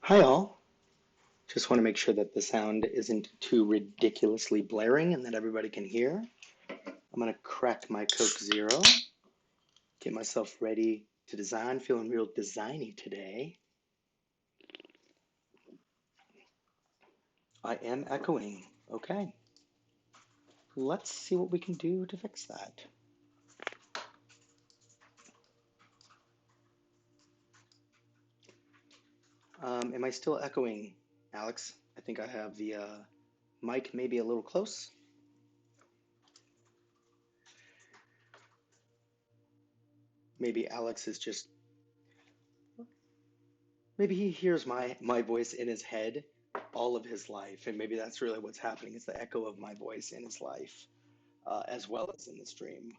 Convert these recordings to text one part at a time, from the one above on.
Hi all. Just want to make sure that the sound isn't too ridiculously blaring and that everybody can hear. I'm going to crack my Coke Zero, get myself ready to design, feeling real designy today. I am echoing. Okay, let's see what we can do to fix that. Am I still echoing, Alex? I think I have the mic maybe a little close. Maybe Alex is just, maybe he hears my voice in his head all of his life, and maybe that's really what's happening. It's the echo of my voice in his life, as well as in the stream.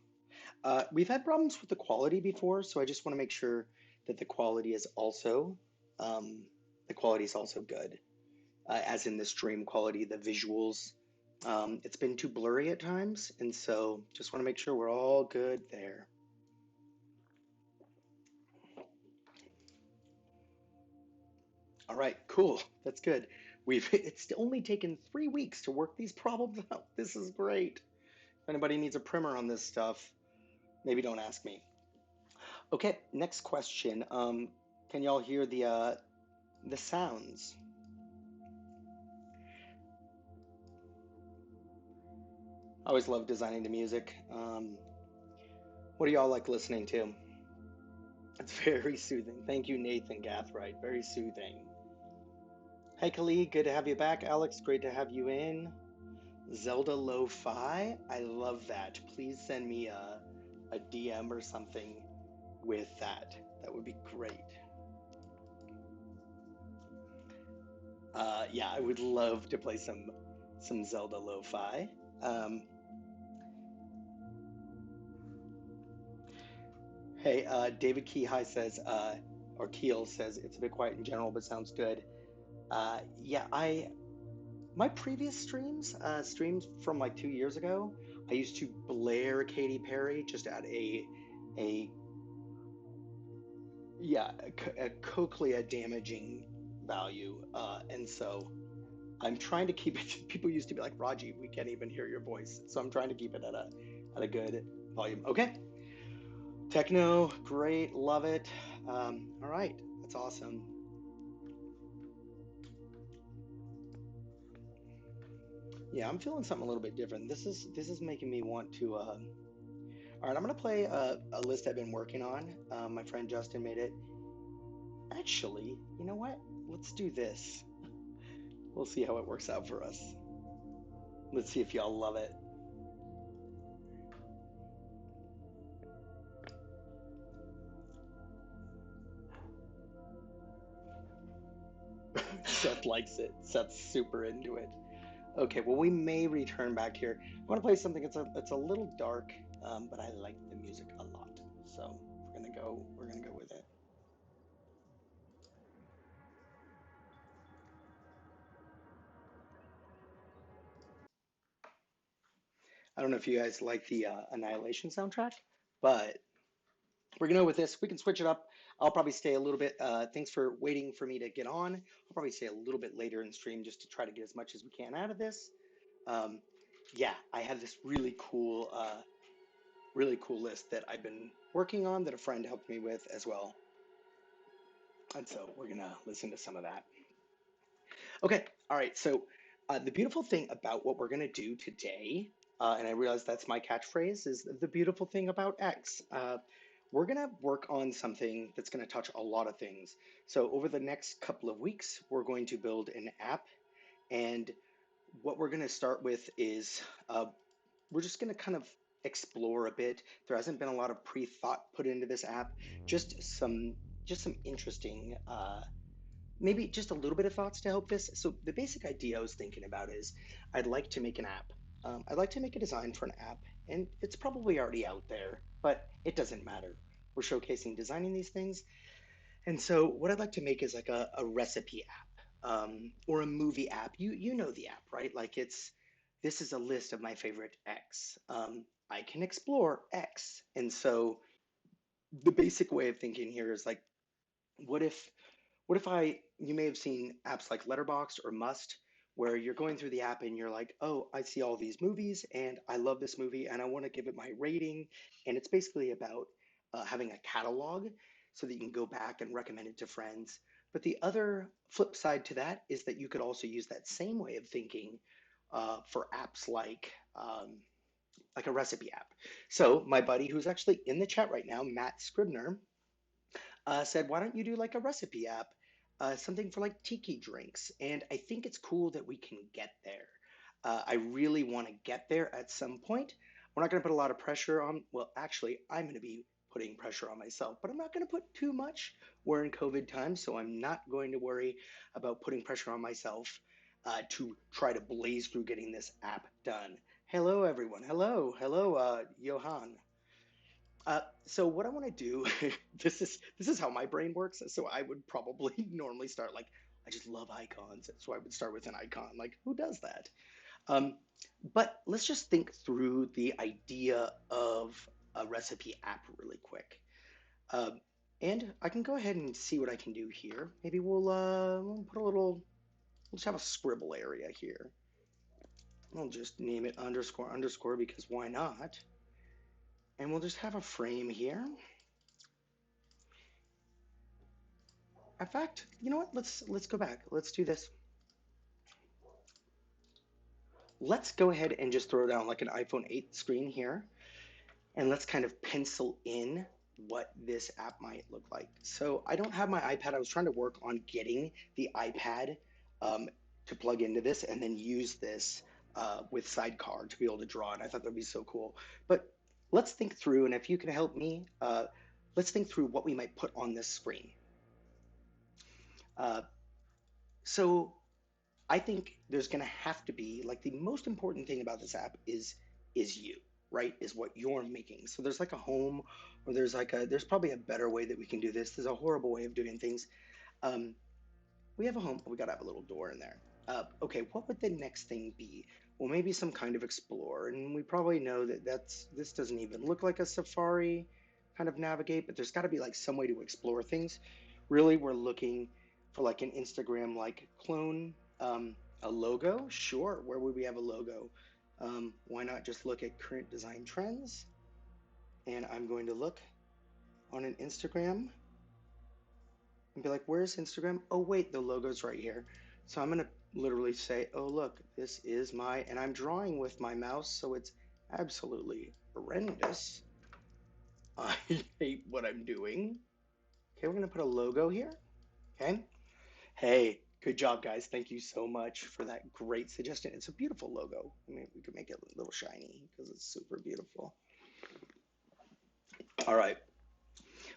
We've had problems with the quality before, so I just want to make sure that um, the quality is also good, as in the stream quality, the visuals. It's been too blurry at times, and so just want to make sure we're all good there. All right, cool. That's good. It's only taken 3 weeks to work these problems out. This is great. If anybody needs a primer on this stuff, maybe don't ask me. Okay, next question. Can y'all hear the sounds? I always love designing the music. What do y'all like listening to? It's very soothing. Thank you, Nathan Gathright. Very soothing. Hey, Khalid, good to have you back. Alex, great to have you in. Zelda Lo-Fi, I love that. Please send me a DM or something with that. That would be great. Yeah, I would love to play some Zelda Lo-Fi. Um, hey, David Keyhigh says, or Keel says, it's a bit quiet in general, but sounds good. Yeah, I my previous streams from like 2 years ago, I used to blare Katy Perry just at a yeah a cochlea damaging value, and so I'm trying to keep it. People used to be like, Raji, we can't even hear your voice, so I'm trying to keep it at a good volume. Okay, techno, great, love it. All right, that's awesome. Yeah, I'm feeling something a little bit different. This is making me want to. All right, I'm gonna play a list I've been working on. My friend Justin made it. Actually, you know what? Let's do this. We'll see how it works out for us. Let's see if y'all love it. Seth likes it. Seth's super into it. Okay, well we may return back here. I want to play something. It's a little dark, but I like the music a lot. So we're gonna go with it. I don't know if you guys like the Annihilation soundtrack, but we're gonna go with this. We can switch it up. I'll probably stay a little bit. Thanks for waiting for me to get on. I'll probably stay a little bit later in stream just to try to get as much as we can out of this. Um, yeah, I have this really cool list that I've been working on that a friend helped me with as well. And so we're gonna listen to some of that. Okay, all right. So the beautiful thing about what we're gonna do today, and I realize that's my catchphrase, is the beautiful thing about X. We're gonna work on something that's gonna touch a lot of things. So over the next couple of weeks, we're going to build an app, and what we're gonna start with is we're just gonna kind of explore a bit. There hasn't been a lot of pre-thought put into this app, just some interesting maybe just a little bit of thoughts to help this. So the basic idea I was thinking about is I'd like to make an app. I'd like to make a design for an app, and it's probably already out there, but it doesn't matter. We're showcasing designing these things. And so what I'd like to make is like a recipe app, or a movie app. You know the app, right? Like this is a list of my favorite X. I can explore X. And so the basic way of thinking here is like, what if What if you may have seen apps like Letterboxd or Must, where you're going through the app and you're like, oh, I see all these movies and I love this movie and I want to give it my rating. And it's basically about having a catalog so that you can go back and recommend it to friends. But the other flip side to that is that you could also use that same way of thinking for apps like a recipe app. So my buddy, who's actually in the chat right now, Matt Scribner, said, why don't you do like a recipe app, something for like tiki drinks? And I think it's cool that we can get there. I really want to get there at some point. We're not going to put a lot of pressure on, well, actually, I'm going to be putting pressure on myself, but I'm not going to put too much. We're in COVID times, so I'm not going to worry about putting pressure on myself to try to blaze through getting this app done. Hello, everyone. Hello, Johan. So what I want to do, this is how my brain works. So I would probably normally start like, I just love icons. So I would start with an icon. Like, who does that? Um, but let's just think through the idea of a recipe app really quick. Um, and I can go ahead and see what I can do here. Maybe we'll put a little, we'll just have a scribble area here. I'll just name it underscore underscore because why not? And we'll just have a frame here. In fact, you know what? Let's go back. Let's do this. Let's go ahead and just throw down like an iPhone 8 screen here, and let's kind of pencil in what this app might look like. So I don't have my iPad. I was trying to work on getting the iPad um, to plug into this and then use this with Sidecar to be able to draw. And I thought that'd be so cool. But let's think through, and if you can help me, let's think through what we might put on this screen. Uh, so I think there's going to have to be like the most important thing about this app is you, right? Is what you're making. So there's like a home, or there's probably a better way that we can do this. There's a horrible way of doing things. Um, we have a home, but we got to have a little door in there. Okay, what would the next thing be? Well, maybe some kind of explorer, and we probably know that this doesn't even look like a Safari kind of navigate, but there's got to be like some way to explore things. Really, we're looking for like an Instagram like clone, a logo. Sure, where would we have a logo? Why not just look at current design trends? And I'm going to look on an Instagram and be like, where's Instagram? Oh, wait, the logo's right here. So I'm going to literally say, oh, look, this is my, and I'm drawing with my mouse, so it's absolutely horrendous. I hate what I'm doing. Okay, we're going to put a logo here. Okay. Hey, good job, guys. Thank you so much for that great suggestion. It's a beautiful logo. I mean, we could make it a little shiny because it's super beautiful. All right.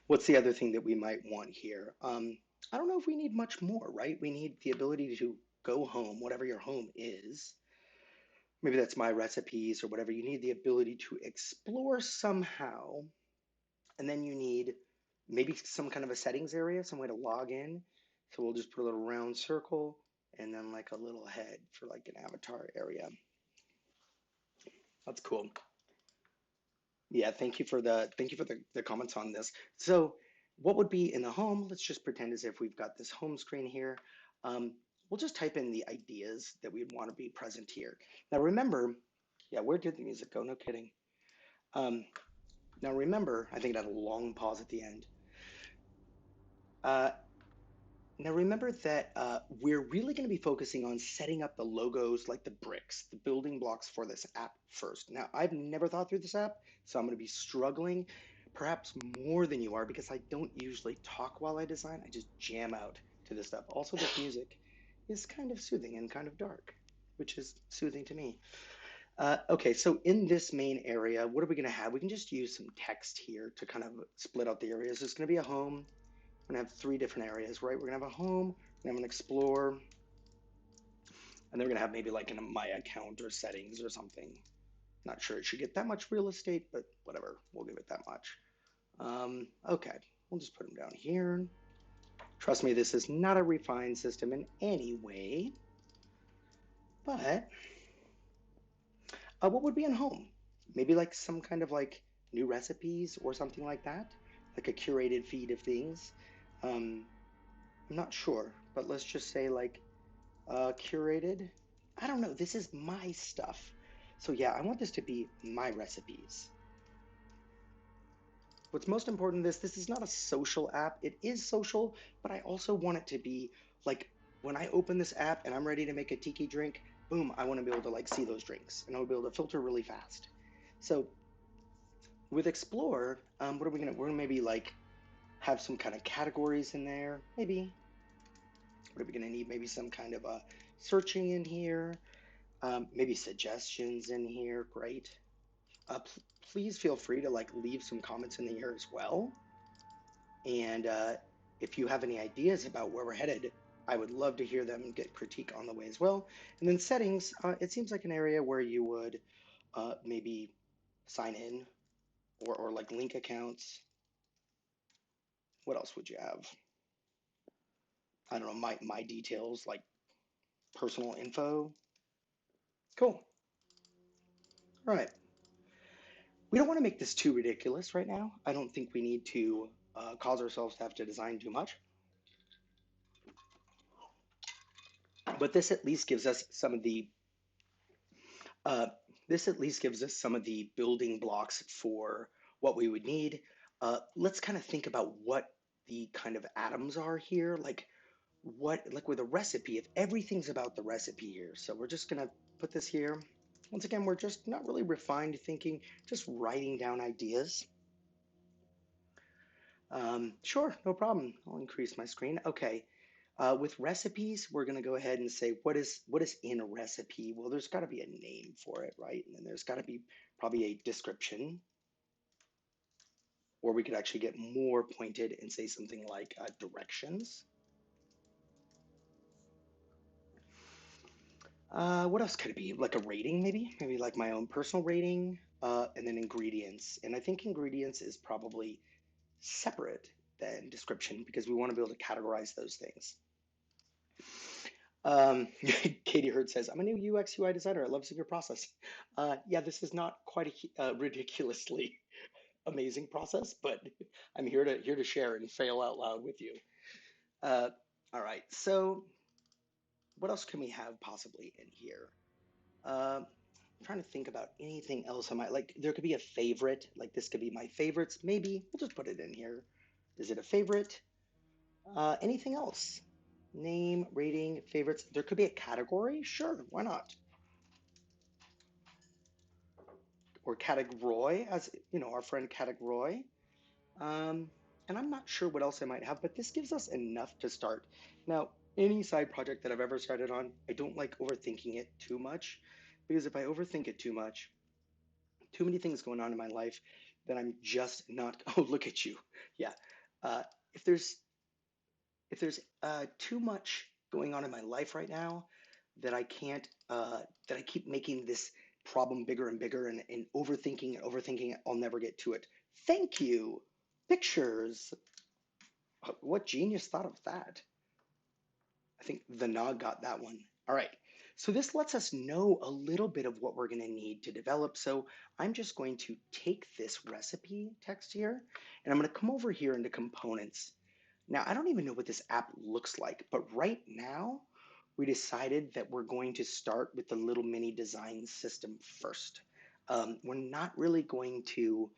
What's the other thing that we might want here? I don't know if we need much more, right? We need the ability to go home, whatever your home is. Maybe that's my recipes or whatever. You need the ability to explore somehow. And then you need maybe some kind of a settings area, some way to log in. So we'll just put a little round circle and then like a little head for like an avatar area. That's cool. Yeah, thank you for the comments on this. So what would be in the home? Let's just pretend as if we've got this home screen here. We'll just type in the ideas that we'd want to be present here. Now remember, yeah, where did the music go? No kidding. Um, Now remember, I think it had a long pause at the end. Uh, Now remember that we're really going to be focusing on setting up the logos, like the bricks, the building blocks for this app first. Now I've never thought through this app, so I'm going to be struggling perhaps more than you are because I don't usually talk while I design. I just jam out to this stuff. Also, this music is kind of soothing and kind of dark, which is soothing to me. Okay, so in this main area, what are we going to have? We can just use some text here to kind of split out the areas. There's going to be a home. We're going to have three different areas, right? We're going to have a home, we're going to have an explore, and then we're going to have maybe like in my account or settings or something. Not sure it should get that much real estate, but whatever, we'll give it that much. Okay, we'll just put them down here. Trust me, this is not a refined system in any way, but what would be in home? Maybe like some kind of like new recipes or something like that, like a curated feed of things. Um, I'm not sure, but let's just say like curated. I don't know. This is my stuff. So yeah, I want this to be my recipes. What's most important in this is not a social app. It is social, but I also want it to be like when I open this app and I'm ready to make a tiki drink, boom, I want to be able to like see those drinks and I'll be able to filter really fast. So with Explore, what are we gonna? We're gonna maybe like have some kind of categories in there. Maybe what are we gonna need? Maybe some kind of a searching in here. Maybe suggestions in here. Great. Please feel free to like leave some comments in here as well. And if you have any ideas about where we're headed, I would love to hear them and get critique on the way as well. And then settings, it seems like an area where you would maybe sign in or like link accounts. What else would you have? I don't know, my details, like personal info. Cool. All right. We don't want to make this too ridiculous right now. I don't think we need to cause ourselves to have to design too much. But this at least gives us some of the uh, building blocks for what we would need. Let's kind of think about what the kind of atoms are here, like with a recipe, if everything's about the recipe here. So we're just gonna put this here. Once again, we're just not really refined thinking, just writing down ideas. Sure, no problem. I'll increase my screen. Okay. With recipes, we're going to go ahead and say what is in a recipe? Well, there's got to be a name for it, right? And then there's got to be probably a description, or we could actually get more pointed and say something like directions. What else could it be? Like a rating, maybe? Maybe like my own personal rating, and then ingredients. And I think ingredients is probably separate than description because we want to be able to categorize those things. Katie Hurd says, I'm a new UX UI designer. I love seeing your process. Yeah, this is not quite a ridiculously amazing process, but I'm here to share and fail out loud with you. Uh, all right, so what else can we have possibly in here? I'm trying to think about anything else I might like. There could be a favorite, like this could be my favorites. Maybe we'll just put it in here. Is it a favorite? Anything else? Name, rating, favorites. There could be a category. Sure, why not? Or category, as you know, our friend category. Um, and I'm not sure what else I might have, but this gives us enough to start. Now, any side project that I've ever started on, I don't like overthinking it too much because if I overthink it too much, too many things going on in my life, then I'm just not. Oh, look at you. Yeah. Uh, if there's too much going on in my life right now that I can't that I keep making this problem bigger and bigger and overthinking it, I'll never get to it. Thank you. Pictures. What genius thought of that? I think the Nog got that one. All right. So this lets us know a little bit of what we're going to need to develop. So I'm just going to take this recipe text here and I'm going to come over here into components. Now, I don't even know what this app looks like, but right now we decided that we're going to start with the little mini design system first. We're not really going to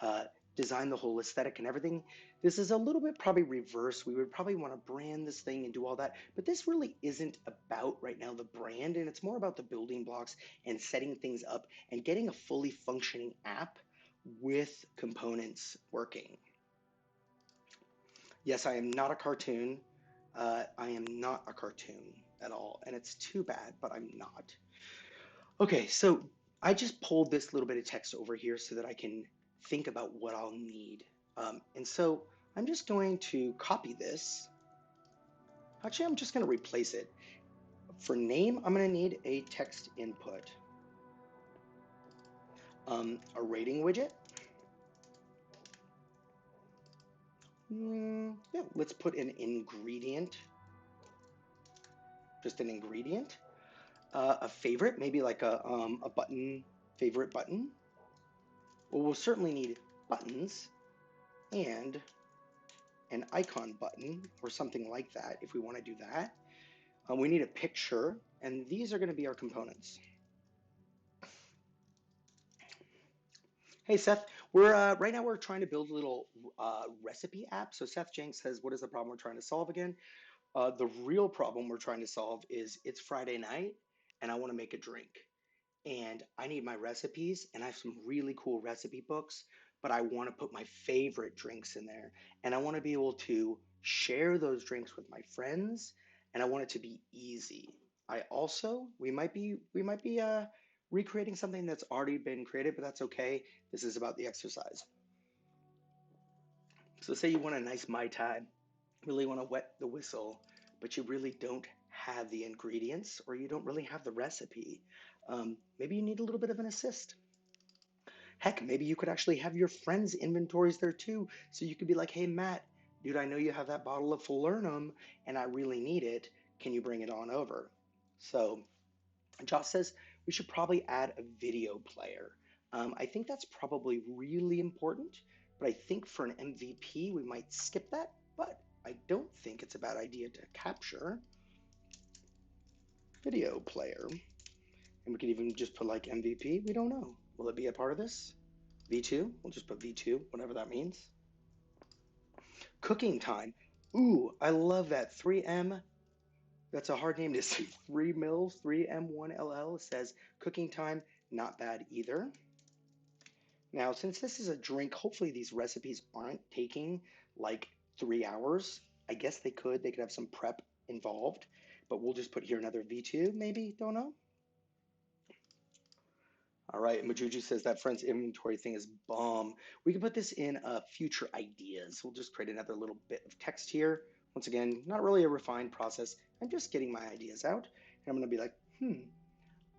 uh, design the whole aesthetic and everything. This is a little bit probably reverse. We would probably want to brand this thing and do all that, but this really isn't about right now the brand, and it's more about the building blocks and setting things up and getting a fully functioning app with components working. Yes, I am not a cartoon. I am not a cartoon at all, and it's too bad, but I'm not. Okay, so I just pulled this little bit of text over here so that I can think about what I'll need. And so I'm just going to copy this. Actually, I'm just going to replace it. For name, I'm going to need a text input, a rating widget. Yeah, let's put an ingredient, just an ingredient. A favorite, maybe like a button, favorite button. Well, we'll certainly need buttons and an icon button or something like that if we want to do that. We need a picture, and these are going to be our components. Hey Seth, we're right now we're trying to build a little recipe app. So Seth Jenks says, "What is the problem we're trying to solve again?" The real problem we're trying to solve is it's Friday night, and I want to make a drink. And I need my recipes, and I have some really cool recipe books, but I want to put my favorite drinks in there, and I want to be able to share those drinks with my friends, and I want it to be easy. I also we might be recreating something that's already been created, but that's okay. This is about the exercise. So say you want a nice Mai Tai, really want to wet the whistle, but you really don't have the ingredients or you don't really have the recipe. Maybe you need a little bit of an assist. Heck, maybe you could actually have your friends' inventories there too. So you could be like, hey, Matt, dude, I know you have that bottle of Falernum and I really need it. Can you bring it on over? So Josh says we should probably add a video player. I think that's probably really important, but I think for an MVP, we might skip that. But I don't think it's a bad idea to capture video player. And we could even just put like MVP. We don't know. Will it be a part of this? V2? We'll just put V2, whatever that means. Cooking time. Ooh, I love that. 3M. That's a hard name to say. 3 mils, 3M1LL says cooking time, not bad either. Now, since this is a drink, hopefully these recipes aren't taking like 3 hours. I guess they could have some prep involved, but we'll just put here another V2, maybe, don't know. All right, Majuju says that friend's inventory thing is bomb. We can put this in future ideas. We'll just create another little bit of text here. Once again, not really a refined process. I'm just getting my ideas out. And I'm going to be like,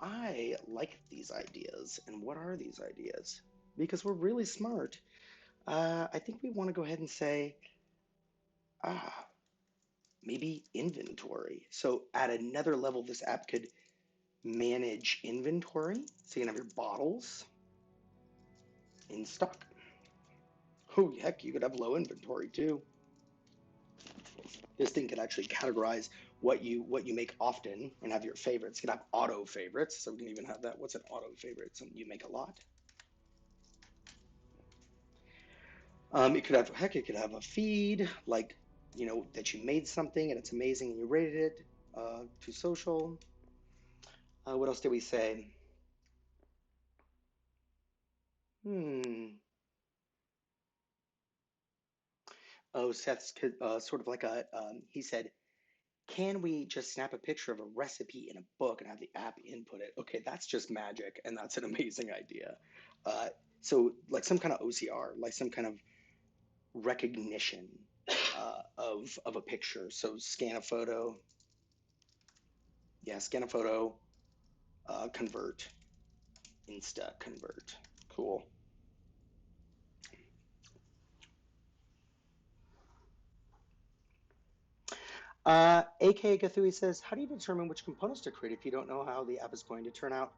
I like these ideas. And what are these ideas? Because we're really smart. I think we want to go ahead and say, ah, maybe inventory. So at another level, this app could manage inventory. So you can have your bottles in stock. Oh, heck, you could have low inventory too. This thing could actually categorize what you make often and have your favorites. You could have auto favorites, so we can even have that. What's an auto favorite? Something you make a lot. It could have heck, it could have a feed like that you made something and it's amazing and you rated it to social. What else did we say? Hmm. Oh, Seth's sort of like he said, can we just snap a picture of a recipe in a book and have the app input it? Okay, that's just magic, and that's an amazing idea. Uh, so, like some kind of OCR, like some kind of recognition of a picture. So, scan a photo, yeah, scan a photo, convert, Insta convert. Cool. AK Gathui says, how do you determine which components to create if you don't know how the app is going to turn out?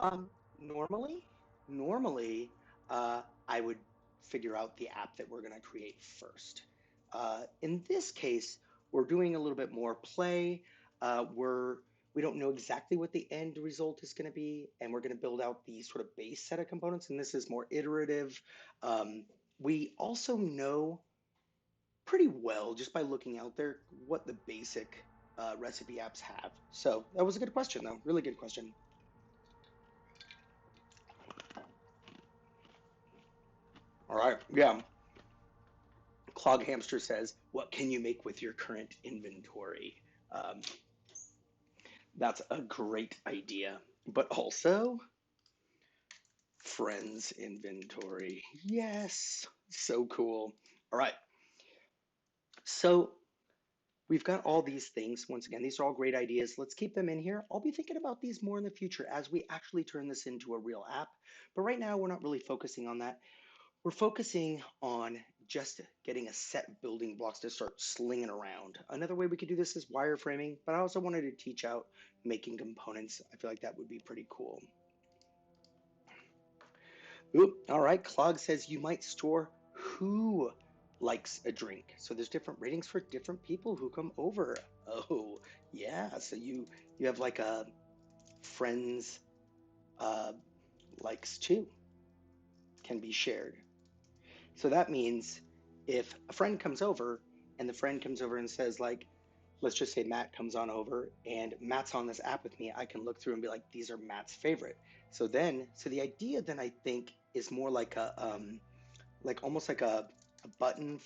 Um, normally, normally, I would figure out the app that we're going to create first. In this case, we're doing a little bit more play. We don't know exactly what the end result is going to be, and we're going to build out the sort of base set of components. And this is more iterative. Um, we also know pretty well just by looking out there what the basic recipe apps have. So that was a good question, though. Really good question. All right. Yeah. Clog Hamster says, what can you make with your current inventory? Um, that's a great idea. But also, friends inventory. Yes. So cool. All right. So we've got all these things. Once again, these are all great ideas. Let's keep them in here. I'll be thinking about these more in the future as we actually turn this into a real app. But right now, we're not really focusing on that. We're focusing on just getting a set of building blocks to start slinging around. Another way we could do this is wireframing, but I also wanted to teach out making components. I feel like that would be pretty cool. Ooh, all right, Clog says you might store who likes a drink. So there's different ratings for different people who come over. Oh, yeah. So you have like a friends uh, likes too can be shared. So that means if a friend comes over and the friend comes over and says like, let's just say Matt comes on over and Matt's on this app with me, I can look through and be like, these are Matt's favorite. So the idea then I think is more like a like almost like a button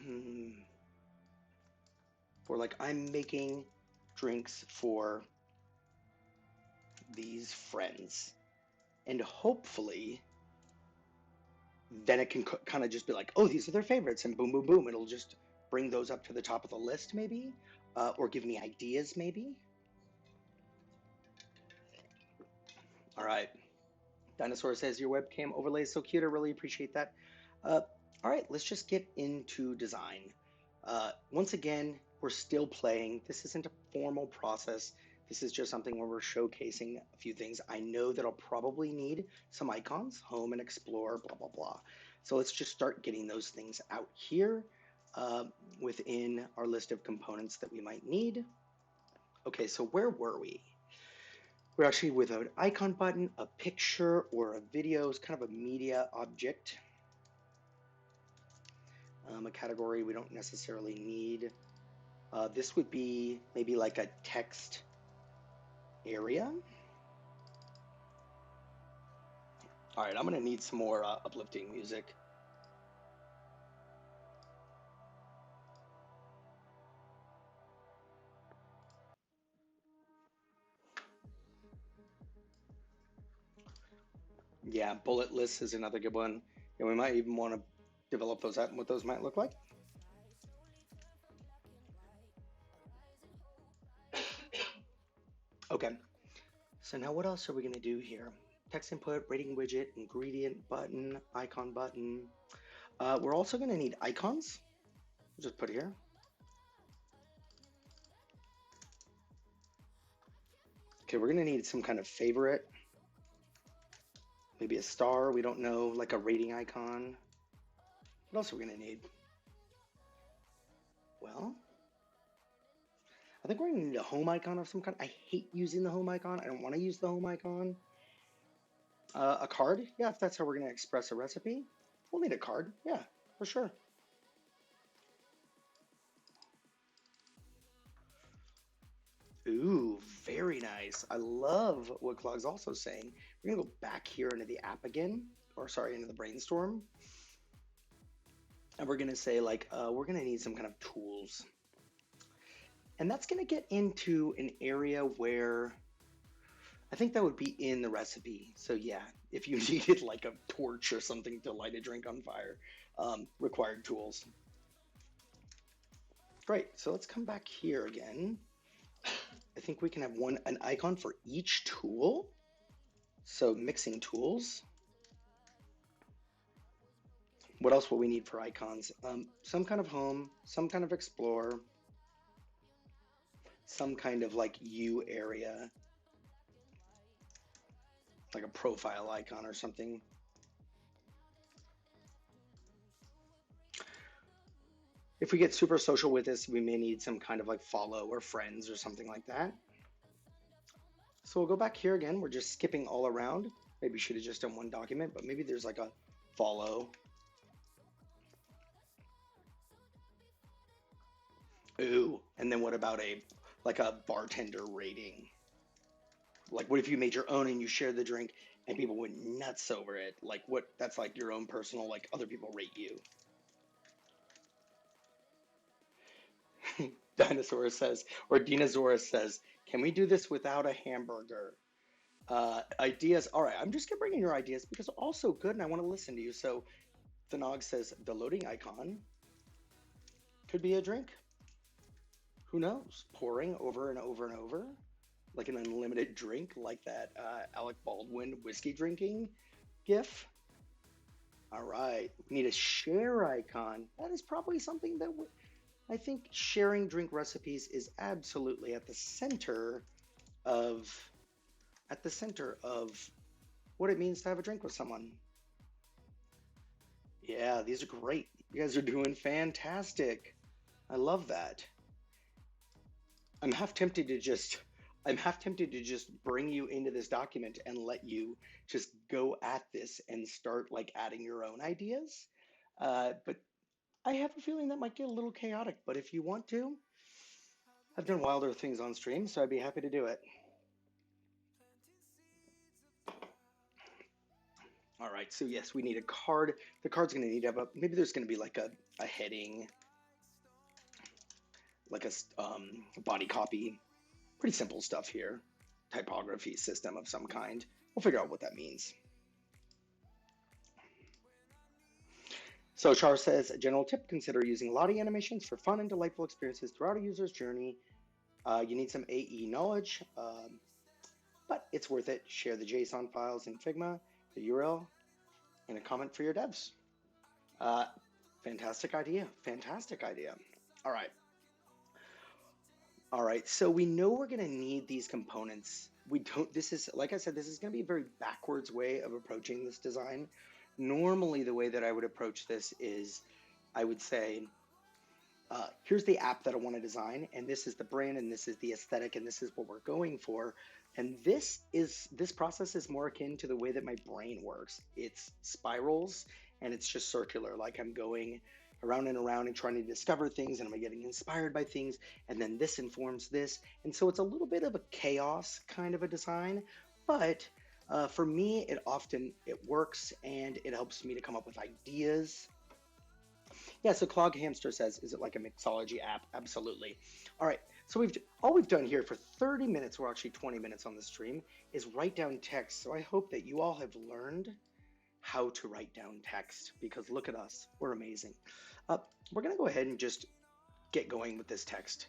hmm, for like I'm making drinks for these friends, and hopefully then it can kind of just be like, oh, these are their favorites, and boom, boom, boom. It'll just bring those up to the top of the list, maybe, or give me ideas, maybe. All right. Dinosaur says your webcam overlay is so cute. I really appreciate that. Uh, all right, let's just get into design. Once again, we're still playing. This isn't a formal process. This is just something where we're showcasing a few things. I know that I'll probably need some icons, home and explore, blah, blah, blah. So let's just start getting those things out here uh, within our list of components that we might need. Okay, so where were we? We're actually with an icon button, a picture, or a video. It's kind of a media object. A category we don't necessarily need. This would be maybe like a text area. All right, I'm gonna need some more uplifting music. Yeah, bullet lists is another good one. And we might even want to develop those out and what those might look like. Okay, so now what else are we gonna do here? Text input, rating widget, ingredient button, icon button. We're also gonna need icons. Just put here. Okay, we're gonna need some kind of favorite, maybe a star, we don't know, like a rating icon. What else are we gonna need? Well, I think we're gonna need a home icon of some kind. I hate using the home icon. I don't want to use the home icon. A card, yeah, if that's how we're gonna express a recipe, we'll need a card, yeah, for sure. Ooh, very nice. I love what Claude's also saying. We're gonna go back here into the app again, or sorry, into the brainstorm, and we're gonna say like, we're gonna need some kind of tools. And that's gonna get into an area where I think that would be in the recipe. So yeah, if you needed like a torch or something to light a drink on fire, required tools. Great, so let's come back here again. I think we can have an icon for each tool. So mixing tools. What else will we need for icons? Some kind of home, some kind of explore, some kind of like U area, like a profile icon or something. If we get super social with this, we may need some kind of like follow or friends or something like that. So we'll go back here again. We're just skipping all around. Maybe we should have just done one document, but maybe there's like a follow. Ooh, and then what about a like a bartender rating? Like what if you made your own and you shared the drink and people went nuts over it? Like what that's like your own personal, like other people rate you. Dinosaur says, or Dinosaurus says, can we do this without a hamburger? Ideas. All right, I'm just gonna bring in your ideas because they're all so good and I want to listen to you. So Thanog says the loading icon could be a drink. Who knows? Pouring over and over and over, like an unlimited drink, like that Alec Baldwin whiskey drinking gif. All right, we need a share icon. That is probably something that I think sharing drink recipes is absolutely at the center of what it means to have a drink with someone. Yeah, these are great. You guys are doing fantastic. I love that. I'm half tempted to just I'm half tempted to just bring you into this document and let you just go at this and start like adding your own ideas. But I have a feeling that might get a little chaotic. But if you want to, I've done wilder things on stream, so I'd be happy to do it. All right, so yes, we need a card. The card's going to need to have maybe there's going to be like a heading, like a body copy. Pretty simple stuff here. Typography system of some kind. We'll figure out what that means. So Char says, a general tip, consider using Lottie animations for fun and delightful experiences throughout a user's journey. You need some AE knowledge, but it's worth it. Share the JSON files in Figma, the URL, and a comment for your devs. Fantastic idea. Fantastic idea. All right. All right. So we know we're going to need these components. We don't, this is, like I said, this is going to be a very backwards way of approaching this design. Normally, the way that I would approach this is I would say, here's the app that I want to design, and this is the brand, and this is the aesthetic, and this is what we're going for. And this process is more akin to the way that my brain works. It's spirals and it's just circular. Like I'm going around and trying to discover things, and I'm getting inspired by things, and then this informs this. And so it's a little bit of a chaos kind of a design, but for me, it works and it helps me to come up with ideas. Yeah, so Clog Hamster says, is it like a mixology app? Absolutely. All right, so all we've done here for 30 minutes, we're actually 20 minutes on the stream, is write down text. So I hope that you all have learned how to write down text, because look at us, we're amazing. We're gonna go ahead and just get going with this text.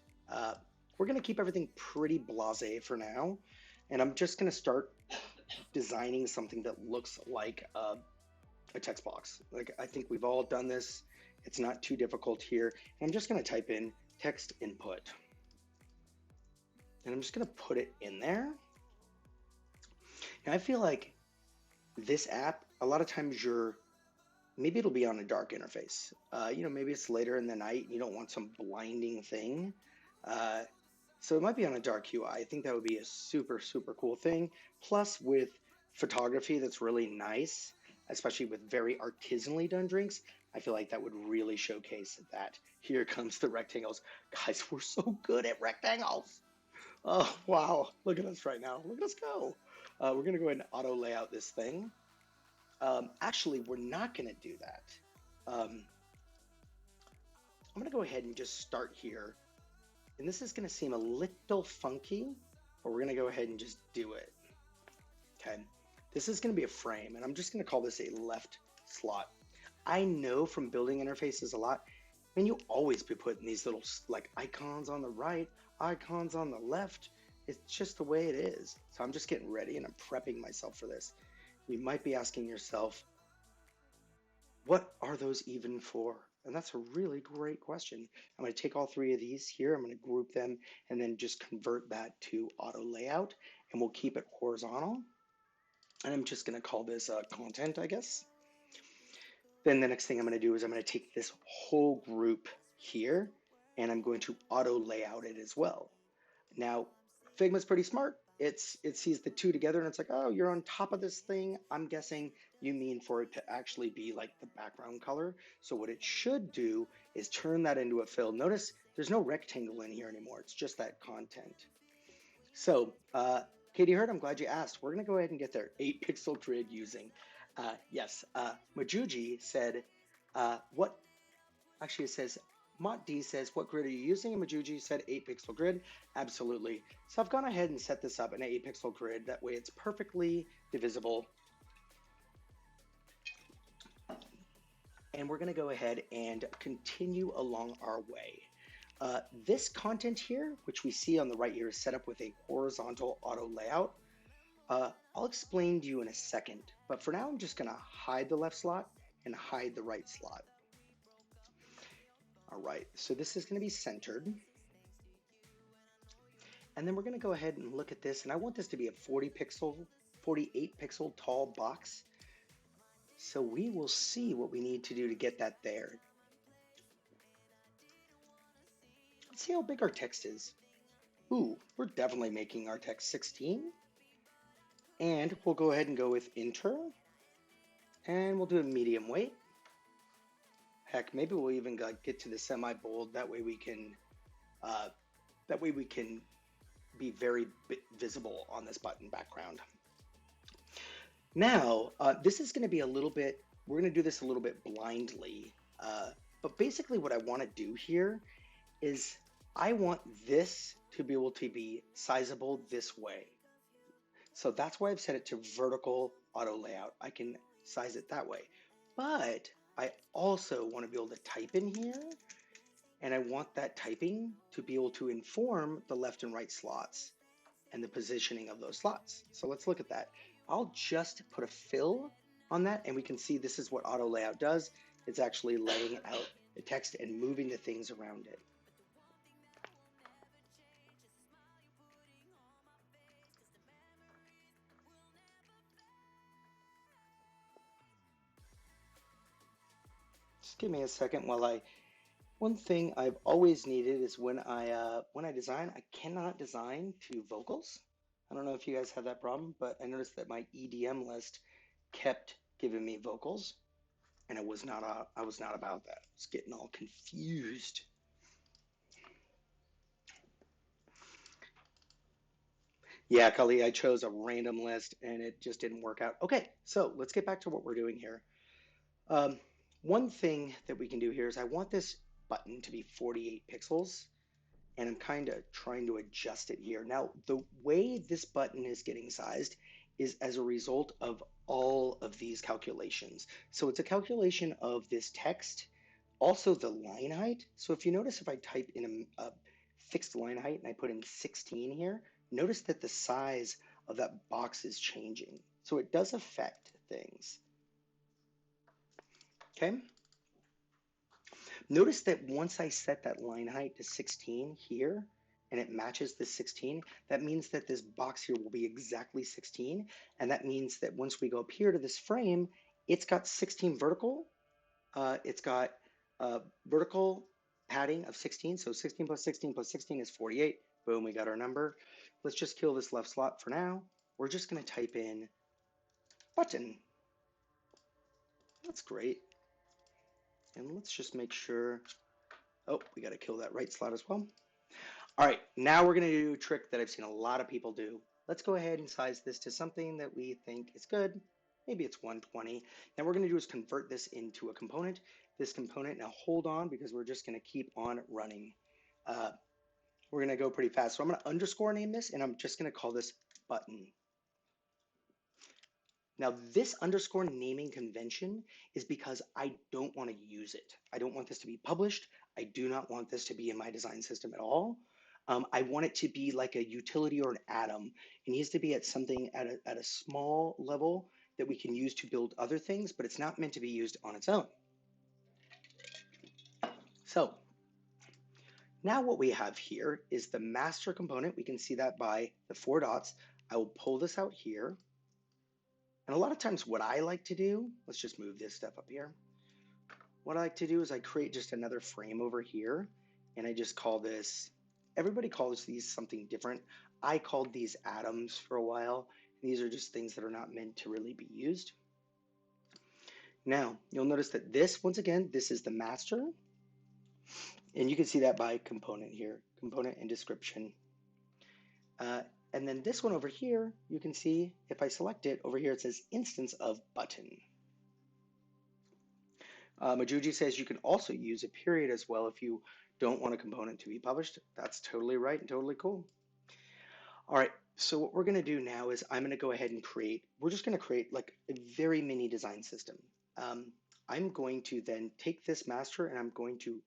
We're gonna keep everything pretty blasé for now, and I'm just gonna start designing something that looks like a text box. Like I think we've all done this. It's not too difficult here. And I'm just going to type in text input. And I'm just going to put it in there. And I feel like this app, a lot of times maybe it'll be on a dark interface. Maybe it's later in the night. You don't want some blinding thing. So it might be on a dark UI. I think that would be a super, super cool thing. Plus with photography that's really nice, especially with very artisanally done drinks, I feel like that would really showcase that. Here comes the rectangles. Guys, we're so good at rectangles. Oh, wow. Look at us right now. Look at us go. We're going to go ahead and auto layout this thing. Actually, we're not going to do that. I'm going to go ahead and just start here. And this is going to seem a little funky, but we're going to go ahead and just do it. Okay. This is going to be a frame, and I'm just going to call this a left slot. I know from building interfaces a lot, and you always be putting these little like icons on the right, icons on the left. It's just the way it is. So I'm just getting ready and I'm prepping myself for this. You might be asking yourself, what are those even for? And that's a really great question. I'm going to take all three of these here, I'm going to group them and then just convert that to auto layout, and we'll keep it horizontal. And I'm just going to call this content, I guess. Then the next thing I'm going to do is I'm going to take this whole group here and I'm going to auto layout it as well. Now, Figma's pretty smart. It sees the two together and it's like, oh, you're on top of this thing. I'm guessing you mean for it to actually be like the background color. So what it should do is turn that into a fill. Notice there's no rectangle in here anymore. It's just that content. So, Katie Hurd, I'm glad you asked. We're going to go ahead and get their 8-pixel grid using. Yes, Majuji said, actually it says, Mont D says, what grid are you using? And Majuji said 8-pixel grid. Absolutely. So I've gone ahead and set this up in an 8-pixel grid. That way it's perfectly divisible. And we're going to go ahead and continue along our way. This content here, which we see on the right here, is set up with a horizontal auto layout. I'll explain to you in a second, but for now I'm just going to hide the left slot and hide the right slot. All right, so this is going to be centered. And then we're going to go ahead and look at this, and I want this to be a 40 48 pixel tall box. So we will see what we need to do to get that there. Let's see how big our text is. Ooh, we're definitely making our text 16. And we'll go ahead and go with enter. And we'll do a medium weight. Heck, maybe we'll even get to the semi-bold. That way we can be very visible on this button background. Now, this is going to be a little bit, we're going to do this a little bit blindly. But basically what I want to do here is I want this to be able to be sizable this way. So that's why I've set it to vertical auto layout. I can size it that way. But I also want to be able to type in here, and I want that typing to be able to inform the left and right slots and the positioning of those slots. So let's look at that. I'll just put a fill on that, and we can see this is what auto layout does. It's actually laying out the text and moving the things around it. Just give me a second while one thing I've always needed is when I design, I cannot design to vocals. I don't know if you guys have that problem, but I noticed that my EDM list kept giving me vocals, and I was not about that. I was getting all confused. Yeah, Kali, I chose a random list and it just didn't work out. Okay, so let's get back to what we're doing here. Um, one thing that we can do here is I want this button to be 48 pixels, and I'm kind of trying to adjust it here. Now, the way this button is getting sized is as a result of all of these calculations. So it's a calculation of this text, also the line height. So if you notice, if I type in a fixed line height and I put in 16 here, notice that the size of that box is changing. So it does affect things. Okay. Notice that once I set that line height to 16 here, and it matches the 16, that means that this box here will be exactly 16. And that means that once we go up here to this frame, it's got 16 vertical. It's got vertical padding of 16. So 16 plus 16 plus 16 is 48. Boom, we got our number. Let's just kill this left slot for now. We're just going to type in button. That's great. And let's just make sure. Oh, we got to kill that right slot as well. All right, now we're going to do a trick that I've seen a lot of people do. Let's go ahead and size this to something that we think is good. Maybe it's 120. Now what we're going to do is convert this into a component. This component, now hold on because we're just going to keep on running. We're going to go pretty fast. So I'm going to underscore name this, and I'm just going to call this button. Now this underscore naming convention is because I don't want to use it. I don't want this to be published. I do not want this to be in my design system at all. I want it to be like a utility or an atom. It needs to be at something at a small level that we can use to build other things, but it's not meant to be used on its own. So now what we have here is the master component. We can see that by the 4 dots. I will pull this out here. And a lot of times what I like to do, let's just move this stuff up here. What I like to do is I create just another frame over here, and I just call this, everybody calls these something different. I called these atoms for a while. These are just things that are not meant to really be used. Now, you'll notice that this, once again, this is the master. And you can see that by component here, component and description. And then this one over here, you can see if I select it over here, it says instance of button. Majuji says you can also use a period as well if you don't want a component to be published. That's totally right and totally cool. All right, so what we're going to do now is I'm going to go ahead and we're just going to create like a very mini design system. I'm going to then take this master and I'm going to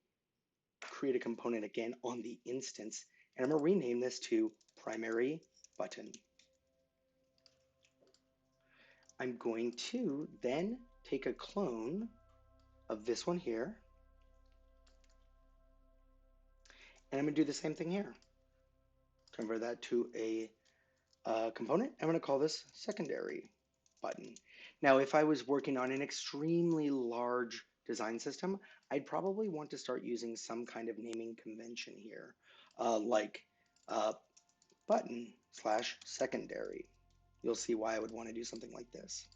create a component again on the instance, and I'm going to rename this to primary button. I'm going to then take a clone of this one here, and I'm going to do the same thing here. Convert that to a component. I'm going to call this secondary button. Now, if I was working on an extremely large design system, I'd probably want to start using some kind of naming convention here, like uh, button slash secondary. You'll see why I would want to do something like this.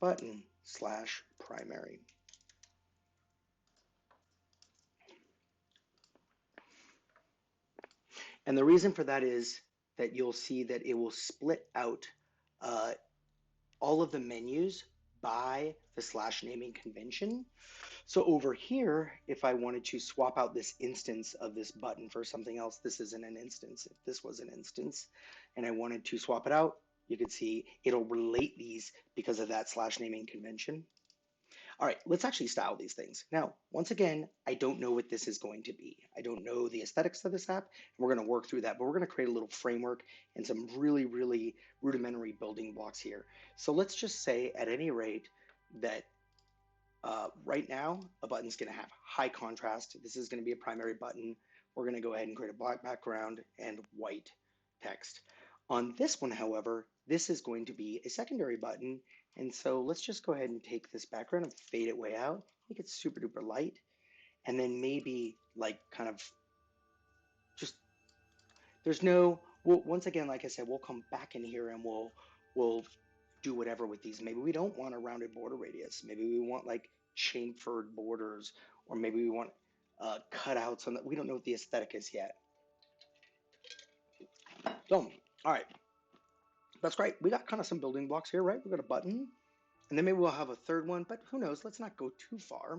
Button slash primary. And the reason for that is that you'll see that it will split out uh, all of the menus by the slash naming convention. So over here, if I wanted to swap out this instance of this button for something else, this isn't an instance. If this was an instance and I wanted to swap it out, you can see it'll relate these because of that slash naming convention. All right, let's actually style these things. Now, once again, I don't know what this is going to be. I don't know the aesthetics of this app, and we're going to work through that, but we're going to create a little framework and some really, really rudimentary building blocks here. So let's just say at any rate that right now, a button's going to have high contrast. This is going to be a primary button. We're going to go ahead and create a black background and white text. On this one, however, this is going to be a secondary button. And so let's just go ahead and take this background and fade it way out, make it super duper light, and then maybe like kind of just, there's no, once again, like I said, we'll come back in here and we'll do whatever with these. Maybe we don't want a rounded border radius. Maybe we want like chamfered borders, or maybe we want cutouts on that. We don't know what the aesthetic is yet. So, all right, that's great. We got kind of some building blocks here, right? We got a button, and then maybe we'll have a third one, but who knows? Let's not go too far.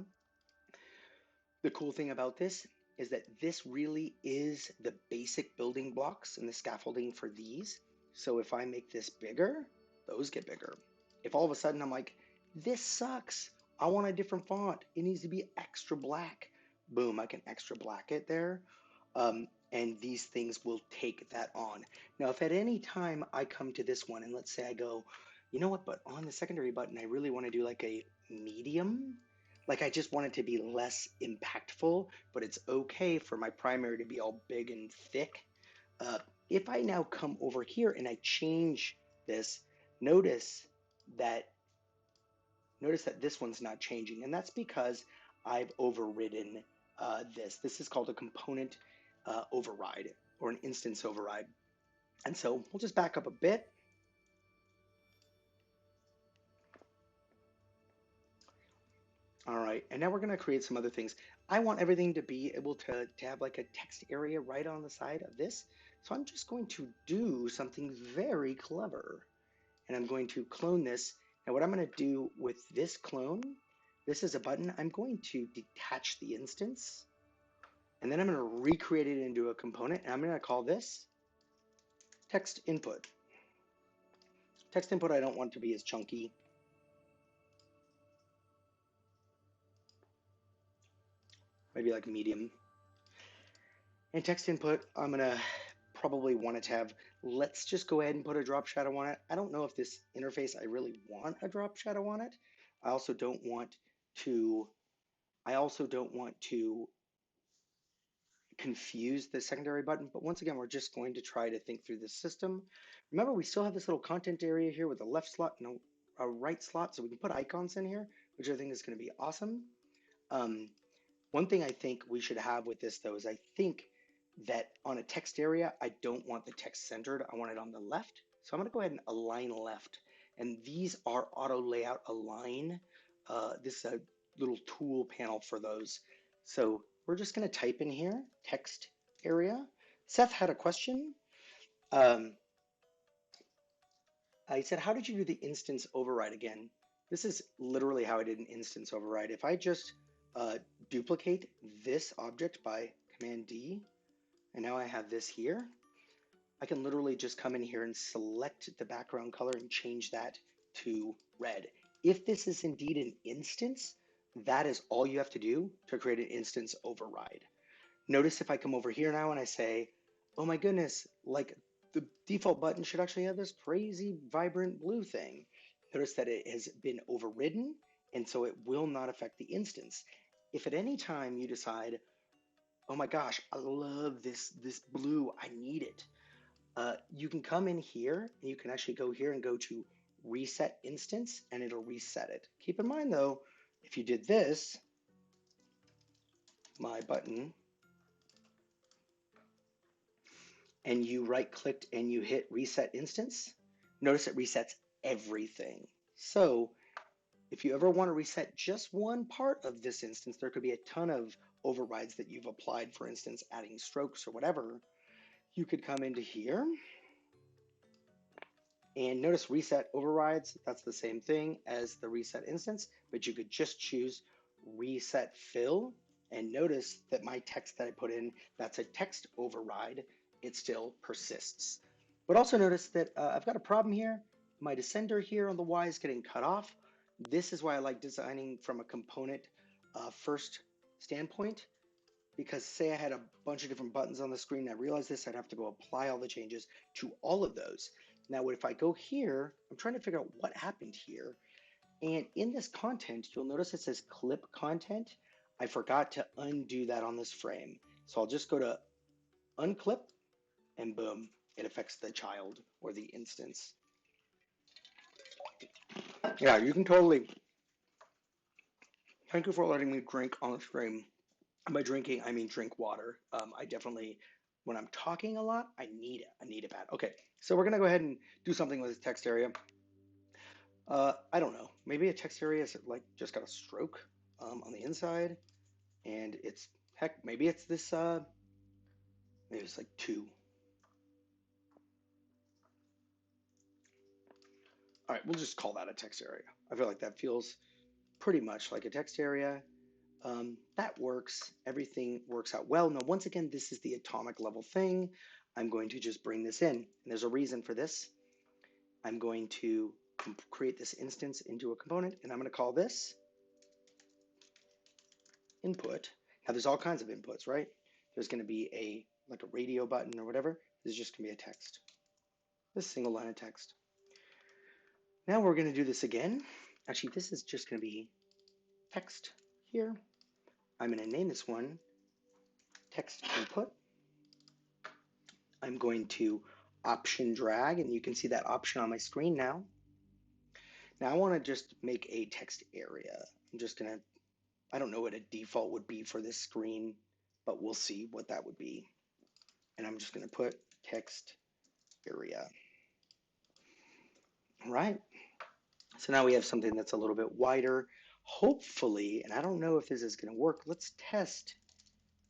The cool thing about this is that this really is the basic building blocks and the scaffolding for these. So if I make this bigger, those get bigger. If all of a sudden I'm like, this sucks, I want a different font, it needs to be extra black, boom, I can extra black it there. And these things will take that on. Now, if at any time I come to this one and let's say I go, you know what, but on the secondary button, I really want to do like a medium, like I just want it to be less impactful, but it's okay for my primary to be all big and thick. Uh, if I now come over here and I change this, notice that notice that this one's not changing, and that's because I've overridden this. This is called a component override or an instance override. And so we'll just back up a bit. All right, and now we're gonna create some other things. I want everything to be able to have like a text area right on the side of this. So I'm just going to do something very clever. And I'm going to clone this. Now what I'm gonna do with this clone, this is a button, I'm going to detach the instance, and then I'm gonna recreate it into a component, and I'm gonna call this text input. Text input I don't want to be as chunky. Maybe like medium. And text input, I'm gonna probably want it to have, let's just go ahead and put a drop shadow on it. I don't know if this interface, I really want a drop shadow on it. I also don't want to, I also don't want to confuse the secondary button, but once again, we're just going to try to think through this system. Remember, we still have this little content area here with a left slot and a right slot, so we can put icons in here, which I think is gonna be awesome. Um, One thing I think we should have with this though is I think that on a text area, I don't want the text centered. I want it on the left. So I'm going to go ahead and align left. And these are auto layout align. This is a little tool panel for those. So we're just going to type in here text area. Seth had a question. Um, I said, how did you do the instance override again? This is literally how I did an instance override. If I just duplicate this object by Command D, and now I have this here, I can literally just come in here and select the background color and change that to red. If this is indeed an instance, that is all you have to do to create an instance override. Notice if I come over here now and I say, oh my goodness, like the default button should actually have this crazy vibrant blue thing. Notice that it has been overridden, and so it will not affect the instance. If at any time you decide, oh my gosh, I love this blue, I need it, You can come in here and you can actually go here and go to reset instance and it'll reset it. Keep in mind though, if you did this, my button, and you right clicked and you hit reset instance, notice it resets everything. So if you ever want to reset just one part of this instance, there could be a ton of overrides that you've applied, for instance, adding strokes or whatever. You could come into here and notice reset overrides. That's the same thing as the reset instance, but you could just choose reset fill. And notice that my text that I put in, that's a text override. It still persists. But also notice that I've got a problem here. My descender here on the Y is getting cut off. This is why I like designing from a component first standpoint, because say I had a bunch of different buttons on the screen, I realized this, I'd have to go apply all the changes to all of those. Now, if I go here, I'm trying to figure out what happened here. And in this content, you'll notice it says clip content. I forgot to undo that on this frame. So I'll just go to unclip and boom, it affects the child or the instance. Yeah, you can totally, thank you for letting me drink on the stream. By drinking, I mean drink water. I definitely, when I'm talking a lot, I need it. I need it bad. Okay, so we're gonna go ahead and do something with this text area. I don't know. Maybe a text area is like just got a stroke on the inside, and it's heck. Maybe it's this. Maybe it's like 2. All right, we'll just call that a text area. I feel like that feels pretty much like a text area. That works. Everything works out well. Now, once again, this is the atomic level thing. I'm going to just bring this in. And there's a reason for this. I'm going to create this instance into a component, and I'm going to call this input. Now, there's all kinds of inputs, right? There's going to be like a radio button or whatever. This is just going to be a text, this single line of text. Now we're going to do this again. Actually, this is just going to be text here. I'm going to name this one text input. I'm going to option drag, and you can see that option on my screen now. Now I want to just make a text area. I'm just going to, I don't know what a default would be for this screen, but we'll see what that would be. And I'm just going to put text area. All right. So now we have something that's a little bit wider. Hopefully, and I don't know if this is going to work, let's test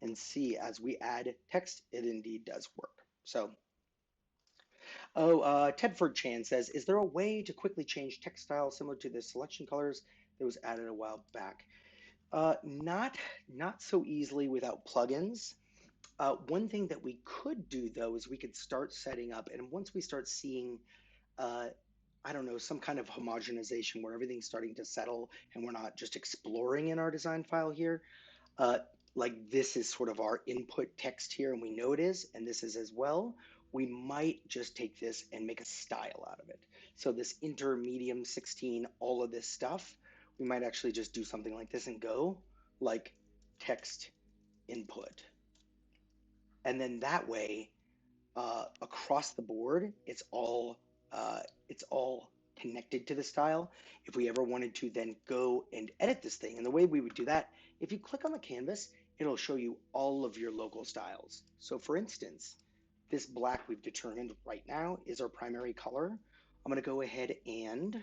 and see as we add text, it indeed does work. So, Tedford Chan says, is there a way to quickly change text style similar to the selection colors that was added a while back? Not so easily without plugins. One thing that we could do though is we could start setting up, and once we start seeing uh, I don't know, some kind of homogenization where everything's starting to settle and we're not just exploring in our design file here. Uh, like this is sort of our input text here and we know it is, and this is as well. We might just take this and make a style out of it. So this intermedium 16, all of this stuff, we might actually just do something like this and go like text input. And then that way, across the board, it's all connected to the style. If we ever wanted to then go and edit this thing, and the way we would do that, if you click on the canvas, it'll show you all of your local styles. So for instance, this black we've determined right now is our primary color. I'm going to go ahead and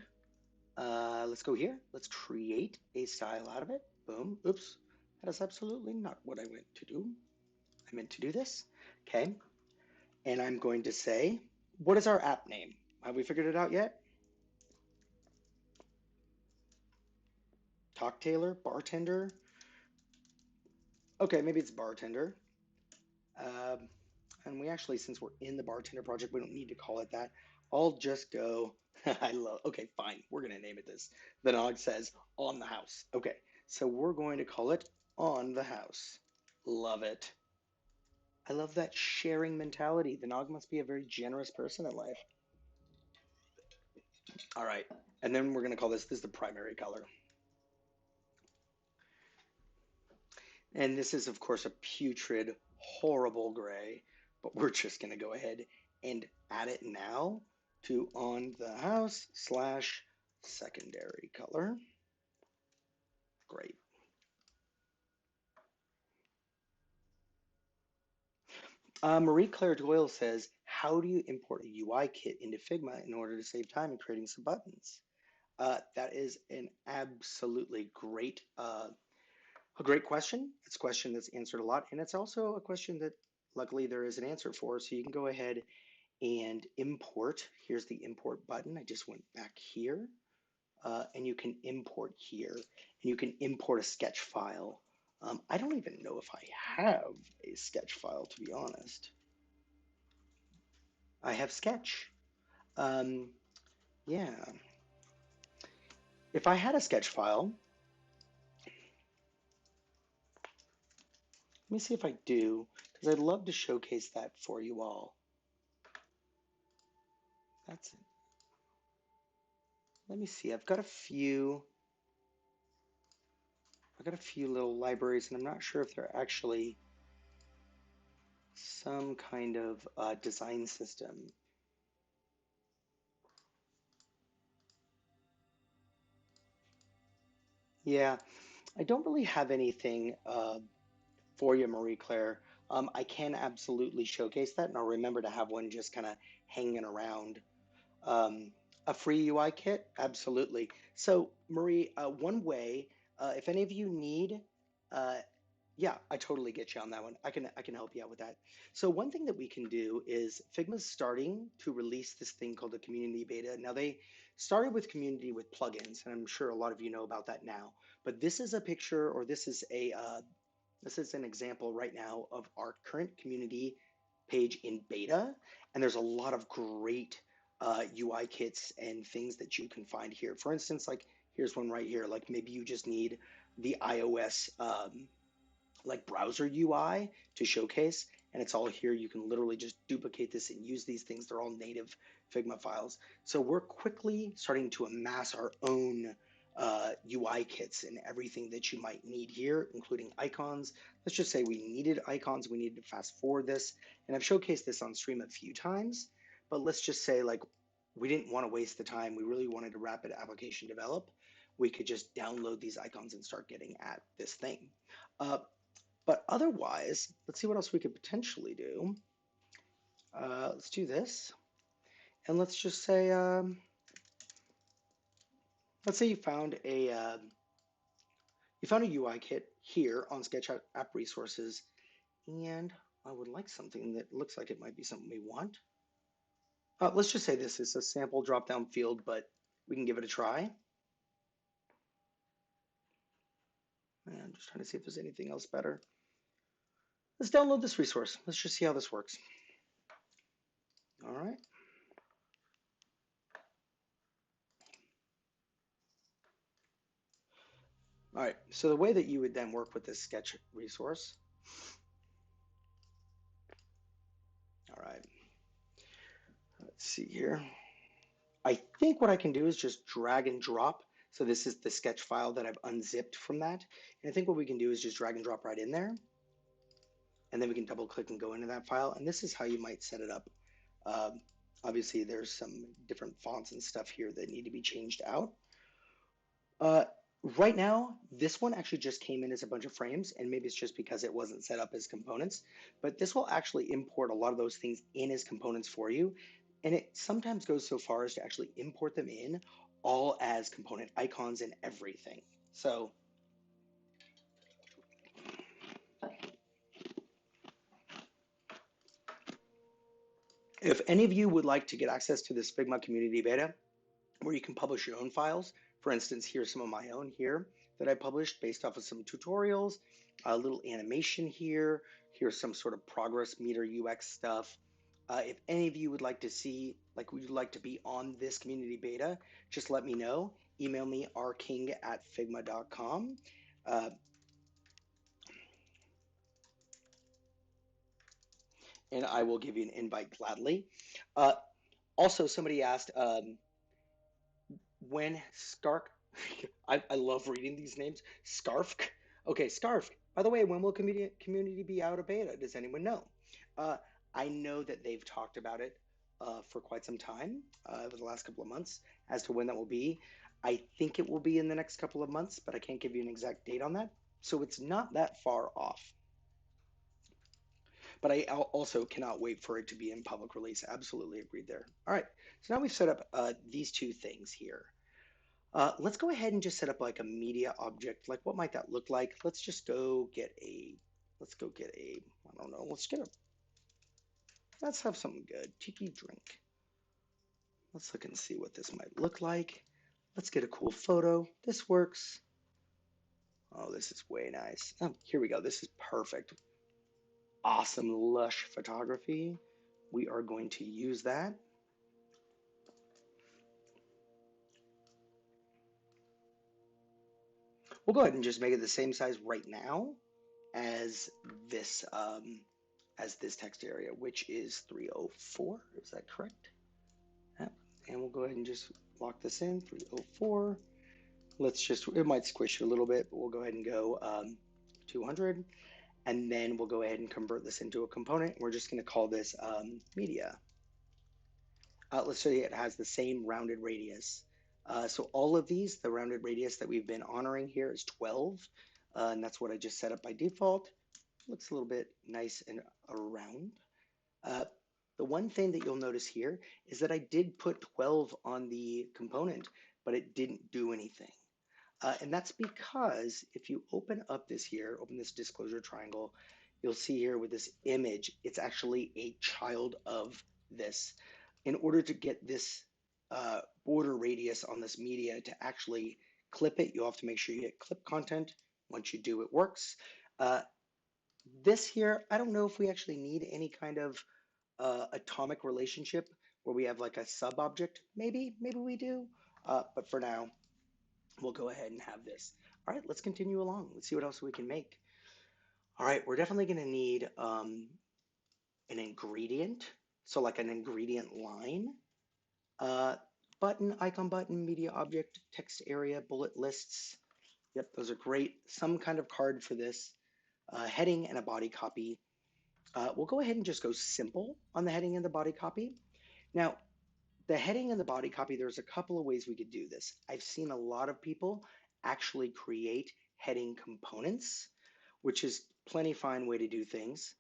let's go here. Let's create a style out of it. Boom. Oops. That is absolutely not what I meant to do. I meant to do this. Okay. And I'm going to say, what is our app name? Have we figured it out yet? Talktailer, bartender. Okay, maybe it's bartender. Um, and we actually, since we're in the bartender project, we don't need to call it that. I'll just go, okay, fine. We're going to name it this. The Nog says on the house. Okay, so we're going to call it on the house. Love it. I love that sharing mentality. The Nog must be a very generous person in life. All right, and then we're going to call this is the primary color. And this is, of course, a putrid, horrible gray, but we're just going to go ahead and add it now to on the house slash secondary color. Great. Marie Claire Doyle says, how do you import a UI kit into Figma in order to save time in creating some buttons? That is an absolutely a great question. It's a question that's answered a lot, and it's also a question that luckily there is an answer for. So you can go ahead and import. Here's the import button. I just went back here, and you can import here, and you can import a sketch file. I don't even know if I have a sketch file, to be honest. I have Sketch. Um, yeah, if I had a sketch file, let me see if I do, because I'd love to showcase that for you all. That's it. Let me see. I've got a few little libraries, and I'm not sure if they're actually some kind of design system. Yeah, I don't really have anything for you, Marie Claire. I can absolutely showcase that, and I'll remember to have one just kind of hanging around. Um, a free UI kit? Absolutely. So, Marie, one way, if any of you need, uh, yeah, I totally get you on that one. I can help you out with that. So one thing that we can do is Figma's starting to release this thing called a community beta. Now they started with community with plugins, and I'm sure a lot of you know about that now. But this is a picture, or this is an example right now of our current community page in beta, and there's a lot of great UI kits and things that you can find here. For instance, like here's one right here. Like maybe you just need the iOS like browser UI to showcase, and it's all here. You can literally just duplicate this and use these things. They're all native Figma files. So we're quickly starting to amass our own UI kits and everything that you might need here, including icons. Let's just say we needed icons, we needed to fast forward this, and I've showcased this on stream a few times, but let's just say like we didn't want to waste the time. We really wanted to rapid application develop. We could just download these icons and start getting at this thing. Uh, but otherwise, let's see what else we could potentially do. Let's do this. And let's just say, let's say you found a UI kit here on Sketch App Resources, and I would like something that looks like it might be something we want. Let's just say this is a sample drop-down field, but we can give it a try. And I'm just trying to see if there's anything else better. Let's download this resource. Let's just see how this works. All right. All right. So the way that you would then work with this sketch resource. All right. Let's see here. I think what I can do is just drag and drop. So this is the sketch file that I've unzipped from that. And I think what we can do is just drag and drop right in there. And then we can double click and go into that file. And this is how you might set it up. Um, Obviously, there's some different fonts and stuff here that need to be changed out. Uh, right now, this one actually just came in as a bunch of frames, and maybe it's just because it wasn't set up as components, but this will actually import a lot of those things in as components for you. And it sometimes goes so far as to actually import them in all as component icons and everything. So if any of you would like to get access to this Figma community beta, where you can publish your own files. For instance, here's some of my own here that I published based off of some tutorials, a little animation here. Here's some sort of progress meter UX stuff. If any of you would like to see, like would like to be on this community beta, just let me know. Email me rking@figma.com. Uh, and I will give you an invite gladly. Uh, Also, somebody asked, when Scark, I love reading these names. Scarfk. Okay, Scarf. By the way, when will community be out of beta? Does anyone know? Uh, I know that they've talked about it. for quite some time over the last couple of months as to when that will be. I think it will be in the next couple of months, but I can't give you an exact date on that. So it's not that far off. But I also cannot wait for it to be in public release. Absolutely agreed there. All right, so now we've set up these two things here. Let's go ahead and just set up like a media object. Like what might that look like? Let's go get a, I don't know, let's have something good. Tiki drink. Let's look and see what this might look like. Let's get a cool photo. This works. Oh, this is way nice. Oh, here we go. This is perfect. Awesome, lush photography. We are going to use that. We'll go ahead and just make it the same size right now as this text area, which is 304. Is that correct? Yep. And we'll go ahead and just lock this in 304. Let's just, it might squish a little bit, but we'll go ahead and go 200. And then we'll go ahead and convert this into a component. We're just going to call this media. Let's say it has the same rounded radius. So all of these, the rounded radius that we've been honoring here is 12. And that's what I just set up by default. Looks a little bit nice and round. Uh, the one thing that you'll notice here is that I did put 12 on the component, but it didn't do anything. And that's because if you open up this here, open this disclosure triangle, you'll see here with this image, it's actually a child of this. In order to get this border radius on this media to actually clip it, you have to make sure you hit clip content. Once you do, it works. Uh, this here, I don't know if we actually need any kind of atomic relationship where we have like a sub object. Maybe we do. But for now, we'll go ahead and have this. All right, let's continue along. Let's see what else we can make. All right, we're definitely going to need an ingredient. So like an ingredient line, uh, button, icon button, media object, text area, bullet lists. Yep, those are great. Some kind of card for this. Heading and a body copy. We'll go ahead and just go simple on the heading and the body copy. Now, the heading and the body copy, there's a couple of ways we could do this. I've seen a lot of people actually create heading components, which is plenty fine way to do things.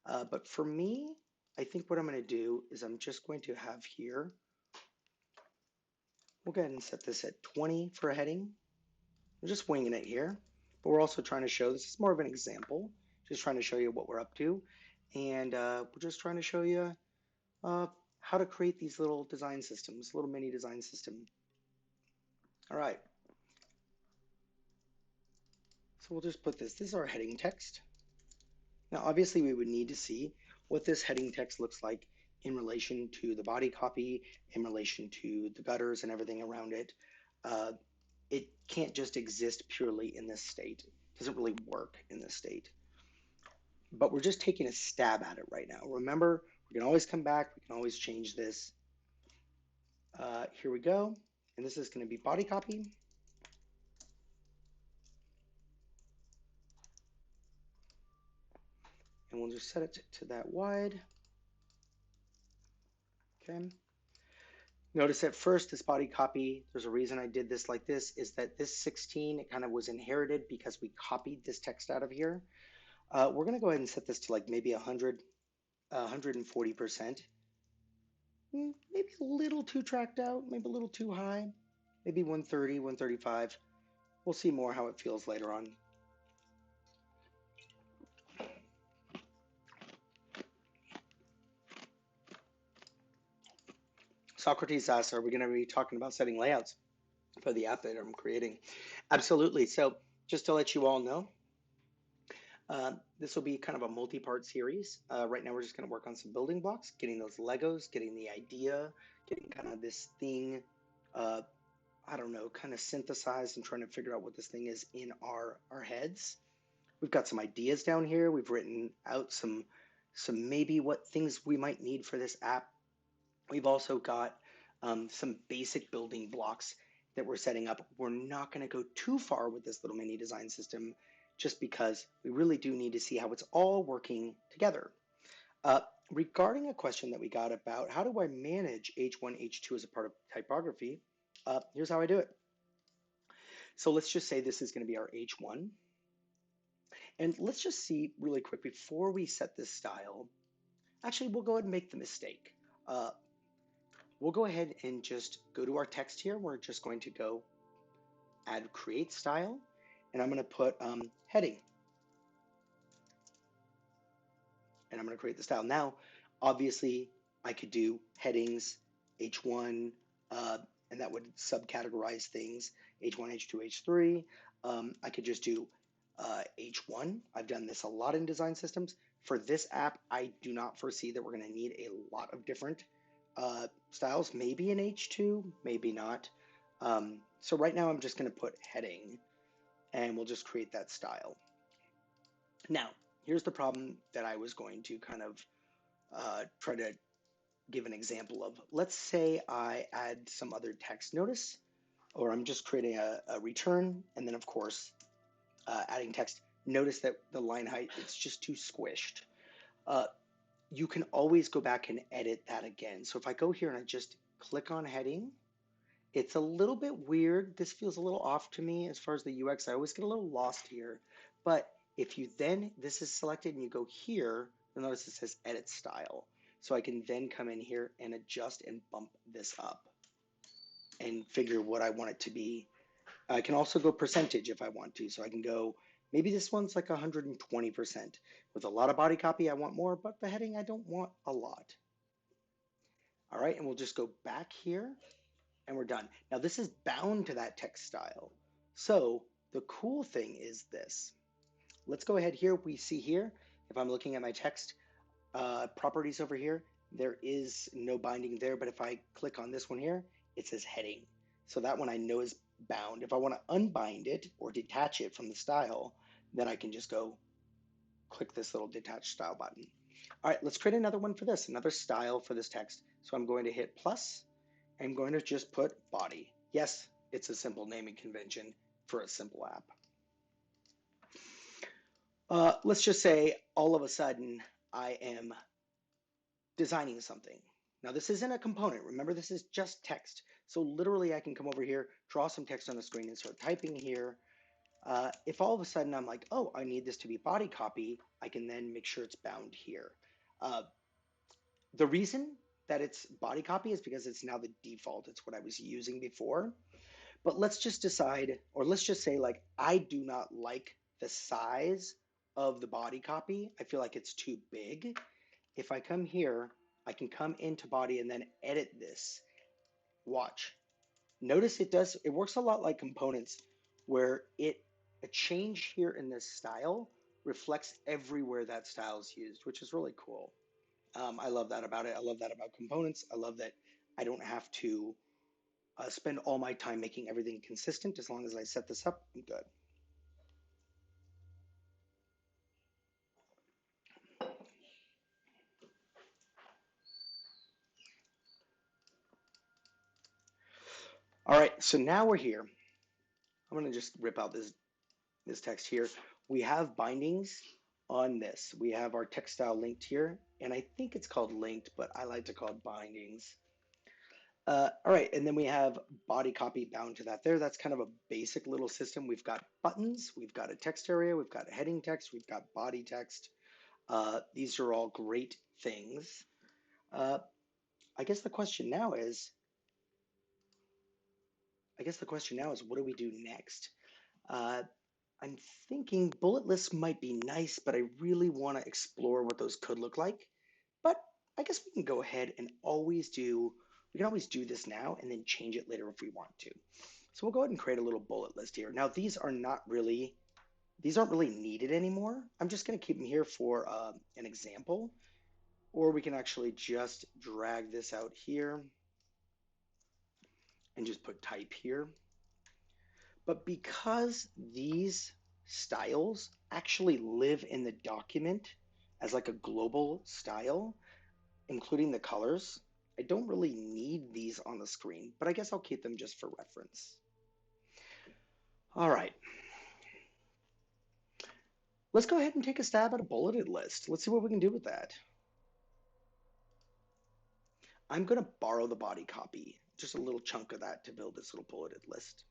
But for me, I think what I'm going to do is I'm just going to have here, we'll go ahead and set this at 20 for a heading. We're just winging it here, but we're also trying to show, this is more of an example, just trying to show you what we're up to. And we're just trying to show you how to create these little design systems, little mini design system. All right. So we'll just put this is our heading text. Now, obviously we would need to see what this heading text looks like in relation to the body copy, in relation to the gutters and everything around it. It can't just exist purely in this state. It doesn't really work in this state. But we're just taking a stab at it right now. Remember, we can always come back. We can always change this. Here we go. And this is going to be body copy. And we'll just set it to that wide. Okay. Notice at first this body copy, there's a reason I did this like this, is that this 16, it kind of was inherited because we copied this text out of here. We're going to go ahead and set this to like maybe 100, 140%. Maybe a little too tracked out, maybe a little too high, maybe 130, 135. We'll see more how it feels later on. Socrates asks, are we going to be talking about setting layouts for the app that I'm creating? Absolutely. So just to let you all know, this will be kind of a multi-part series. Right now we're just going to work on some building blocks, getting those Legos, getting the idea, getting kind of this thing, I don't know, kind of synthesized and trying to figure out what this thing is in our heads. We've got some ideas down here. We've written out some maybe what things we might need for this app. We've also got some basic building blocks that we're setting up. We're not going to go too far with this little mini design system just because we really do need to see how it's all working together. regarding a question that we got about how do I manage H1, H2 as a part of typography, here's how I do it. So let's just say this is going to be our H1. And let's just see really quick before we set this style. Actually, we'll go ahead and make the mistake. Uh, we'll go ahead and just go to our text here. We're just going to go add create style, and I'm going to put heading, and I'm going to create the style. Now, obviously, I could do headings, H1, and that would subcategorize things, H1, H2, H3. I could just do H1. I've done this a lot in design systems. For this app, I do not foresee that we're going to need a lot of different styles, maybe in H2, maybe not. So right now I'm just going to put heading, and we'll just create that style. Now, here's the problem that I was going to kind of try to give an example of. Let's say I add some other text notice, or I'm just creating a return, and then of course, adding text. Notice that the line height, it's just too squished. Uh, you can always go back and edit that again. So if I go here and I just click on heading, it's a little bit weird. This feels a little off to me as far as the UX. I always get a little lost here. But if you then, this is selected and you go here, you'll notice it says edit style. So I can then come in here and adjust and bump this up and figure what I want it to be. I can also go percentage if I want to. So I can go, maybe this one's like 120%. With a lot of body copy, I want more, but the heading, I don't want a lot. All right, and we'll just go back here and we're done. Now this is bound to that text style. So the cool thing is this. Let's go ahead here. We see here, if I'm looking at my text properties over here, there is no binding there, but if I click on this one here, it says heading. So that one I know is bound. If I want to unbind it or detach it from the style, then I can just go click this little detach style button. All right, let's create another one for this, another style for this text. So I'm going to hit plus. I'm going to just put body. Yes, it's a simple naming convention for a simple app. Let's just say all of a sudden I am designing something. Now this isn't a component. Remember, this is just text. So literally I can come over here, draw some text on the screen and start typing here. If all of a sudden I'm like, oh, I need this to be body copy, I can then make sure it's bound here. Uh, the reason that it's body copy is because it's now the default. It's what I was using before. But let's just decide, or let's just say like, I do not like the size of the body copy. I feel like it's too big. If I come here, I can come into body and then edit this. Watch. Notice it works a lot like components where a change here in this style reflects everywhere that style is used, which is really cool. I love that about it. I love that about components. I love that I don't have to spend all my time making everything consistent. As long as I set this up, I'm good. All right, so now we're here. I'm gonna just rip out this text here. We have bindings on this. We have our text style linked here, and I think it's called linked, but I like to call it bindings. All right, and then we have body copy bound to that there. That's kind of a basic little system. We've got buttons, we've got a text area, we've got a heading text, we've got body text. These are all great things. Uh, I guess the question now is, what do we do next? Uh, I'm thinking bullet lists might be nice, but I really want to explore what those could look like. But I guess we can go ahead and we can always do this now and then change it later if we want to. So we'll go ahead and create a little bullet list here. Now these aren't really needed anymore. I'm just going to keep them here for an example, or we can actually just drag this out here and just put type here. But because these styles actually live in the document as like a global style, including the colors, I don't really need these on the screen, but I guess I'll keep them just for reference. All right, let's go ahead and take a stab at a bulleted list. Let's see what we can do with that. I'm going to borrow the body copy, just a little chunk of that to build this little bulleted list.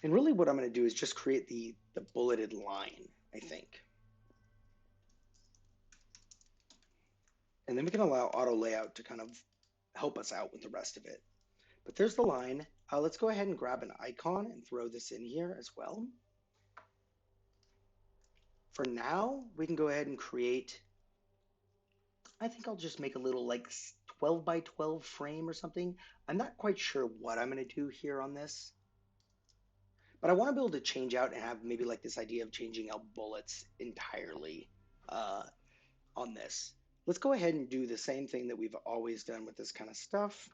And really what I'm going to do is just create the bulleted line, I think. And then we can allow auto layout to kind of help us out with the rest of it. But there's the line. Let's go ahead and grab an icon and throw this in here as well. For now, we can go ahead and create, I think I'll just make a little like 12 by 12 frame or something. I'm not quite sure what I'm going to do here on this, but I want to be able to change out and have maybe like this idea of changing out bullets entirely uh, on this. Let's go ahead and do the same thing that we've always done with this kind of stuff.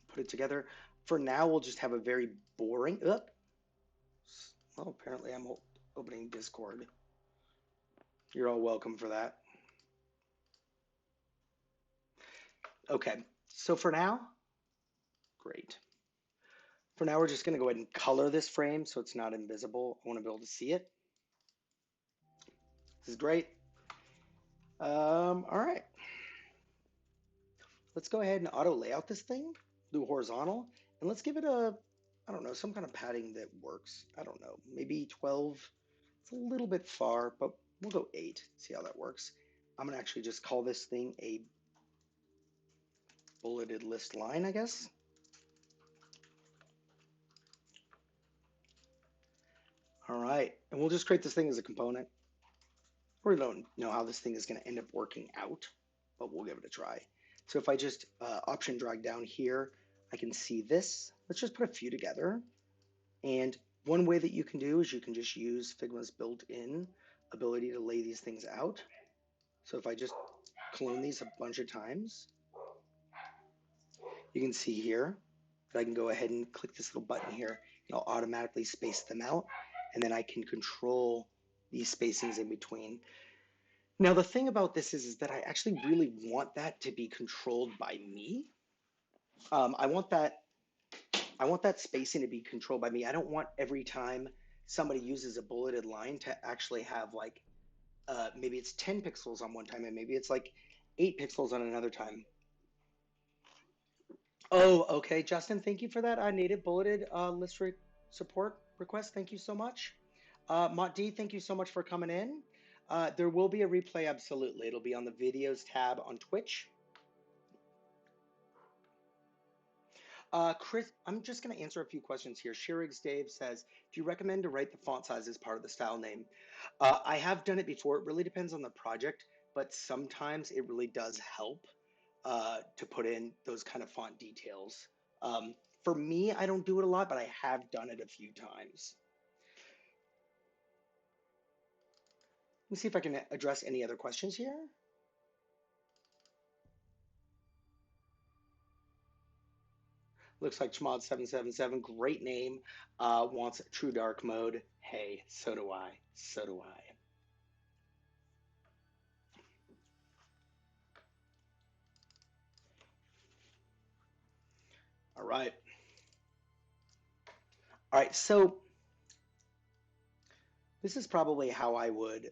Put it together. For now, we'll just have a very boring, well, apparently I'm opening Discord. You're all welcome for that. Okay, so for now, great. For now, we're just going to go ahead and color this frame so it's not invisible. I want to be able to see it. This is great. All right. Let's go ahead and auto layout this thing, do horizontal, and let's give it a, I don't know, some kind of padding that works. I don't know, maybe 12. It's a little bit far, but we'll go 8, see how that works. I'm going to actually just call this thing a bulleted list line, I guess. All right, and we'll just create this thing as a component. We don't know how this thing is going to end up working out, but we'll give it a try. So if I just option drag down here, I can see this. Let's just put a few together. And one way that you can do is you can just use Figma's built-in ability to lay these things out. So if I just clone these a bunch of times, you can see here that I can go ahead and click this little button here, and I'll automatically space them out. And then I can control these spacings in between. Now, the thing about this is that I actually really want that to be controlled by me. I want that spacing to be controlled by me. I don't want every time somebody uses a bulleted line to actually have like, maybe it's 10 pixels on one time and maybe it's like 8 pixels on another time. Oh, okay, Justin, thank you for that native bulleted list support request. Thank you so much. Mont D, thank you so much for coming in. There will be a replay, absolutely. It'll be on the videos tab on Twitch. Chris, I'm just going to answer a few questions here. Shirigs Dave says, do you recommend to write the font size as part of the style name? I have done it before. It really depends on the project, but sometimes it really does help to put in those kind of font details. For me, I don't do it a lot, but I have done it a few times. Let me see if I can address any other questions here. Looks like Chmod777, great name, wants true dark mode. Hey, so do I, so do I. All right. All right, so this is probably how I would,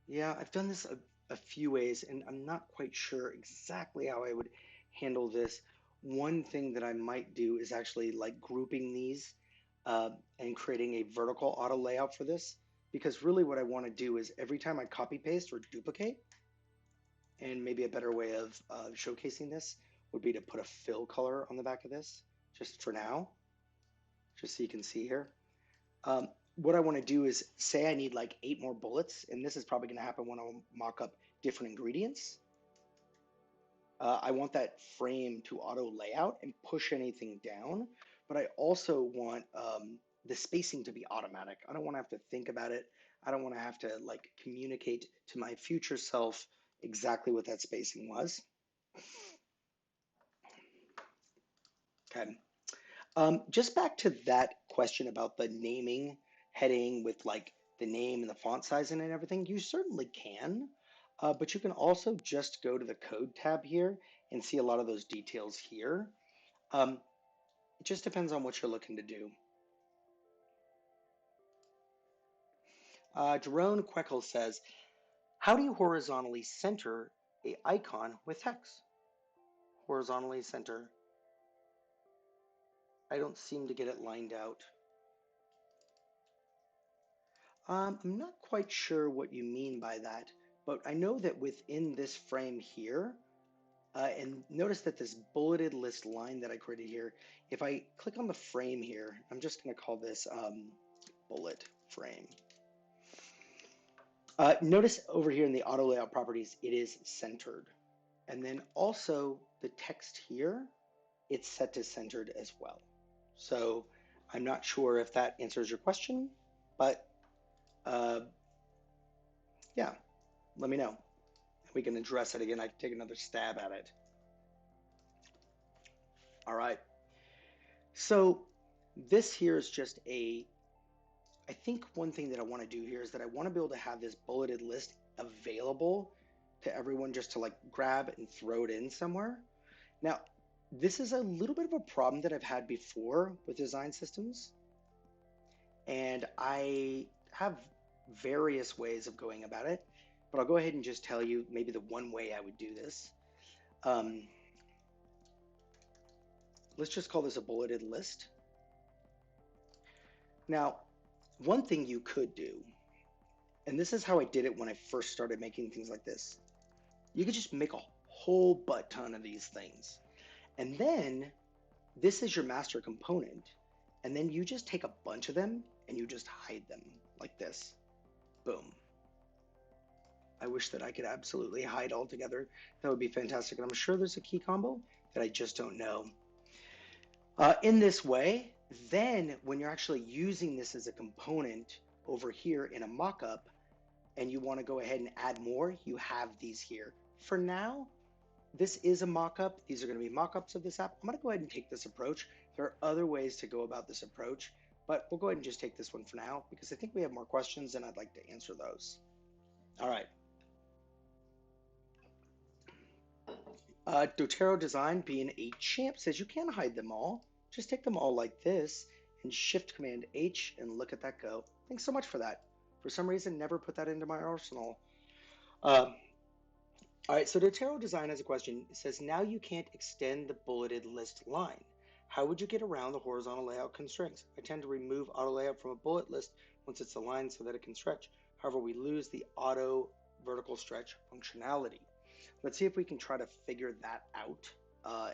yeah, I've done this a few ways and I'm not quite sure exactly how I would handle this. One thing that I might do is actually like grouping these and creating a vertical auto layout for this, because really what I want to do is every time I copy paste or duplicate, and maybe a better way of showcasing this would be to put a fill color on the back of this, just for now, just so you can see here. What I want to do is say I need like 8 more bullets, and this is probably going to happen when I mock up different ingredients. I want that frame to auto layout and push anything down, but I also want the spacing to be automatic. I don't want to have to think about it. I don't want to have to like communicate to my future self exactly what that spacing was. Okay. Just back to that question about the naming heading with like the name and the font size and everything, you certainly can, but you can also just go to the code tab here and see a lot of those details here. It just depends on what you're looking to do. Jerome Queckle says, how do you horizontally center a icon with text? Horizontally center. I don't seem to get it lined out. I'm not quite sure what you mean by that, but I know that within this frame here, and notice that this bulleted list line that I created here, if I click on the frame here, I'm just going to call this bullet frame. Notice over here in the auto layout properties, it is centered. And then also the text here, it's set to centered as well. So I'm not sure if that answers your question, but yeah, let me know. We can address it again. I can take another stab at it. All right. So this here is just I think one thing that I want to do here is that I want to be able to have this bulleted list available to everyone just to like grab and throw it in somewhere. Now, this is a little bit of a problem that I've had before with design systems, and I have various ways of going about it, but I'll go ahead and just tell you maybe the one way I would do this. Um, let's just call this a bulleted list. Now, one thing you could do, and this is how I did it when I first started making things like this, you could just make a whole butt ton of these things. And then this is your master component. And then you just take a bunch of them and you just hide them like this. Boom. I wish that I could absolutely hide altogether. That would be fantastic. And I'm sure there's a key combo that I just don't know. In this way, then when you're actually using this as a component over here in a mockup, and you want to go ahead and add more, you have these here. For now, this is a mock-up. These are going to be mock-ups of this app. I'm going to go ahead and take this approach. There are other ways to go about this approach, but we'll go ahead and just take this one for now because I think we have more questions and I'd like to answer those. All right. doTERRA Design, being a champ, says you can hide them all. Just take them all like this and Shift Command H and look at that go. Thanks so much for that. For some reason, never put that into my arsenal. Um, All right, so doTERRA Design has a question. It says, now you can't extend the bulleted list line. How would you get around the horizontal layout constraints? I tend to remove auto layout from a bullet list once it's aligned so that it can stretch. However, we lose the auto vertical stretch functionality. Let's see if we can try to figure that out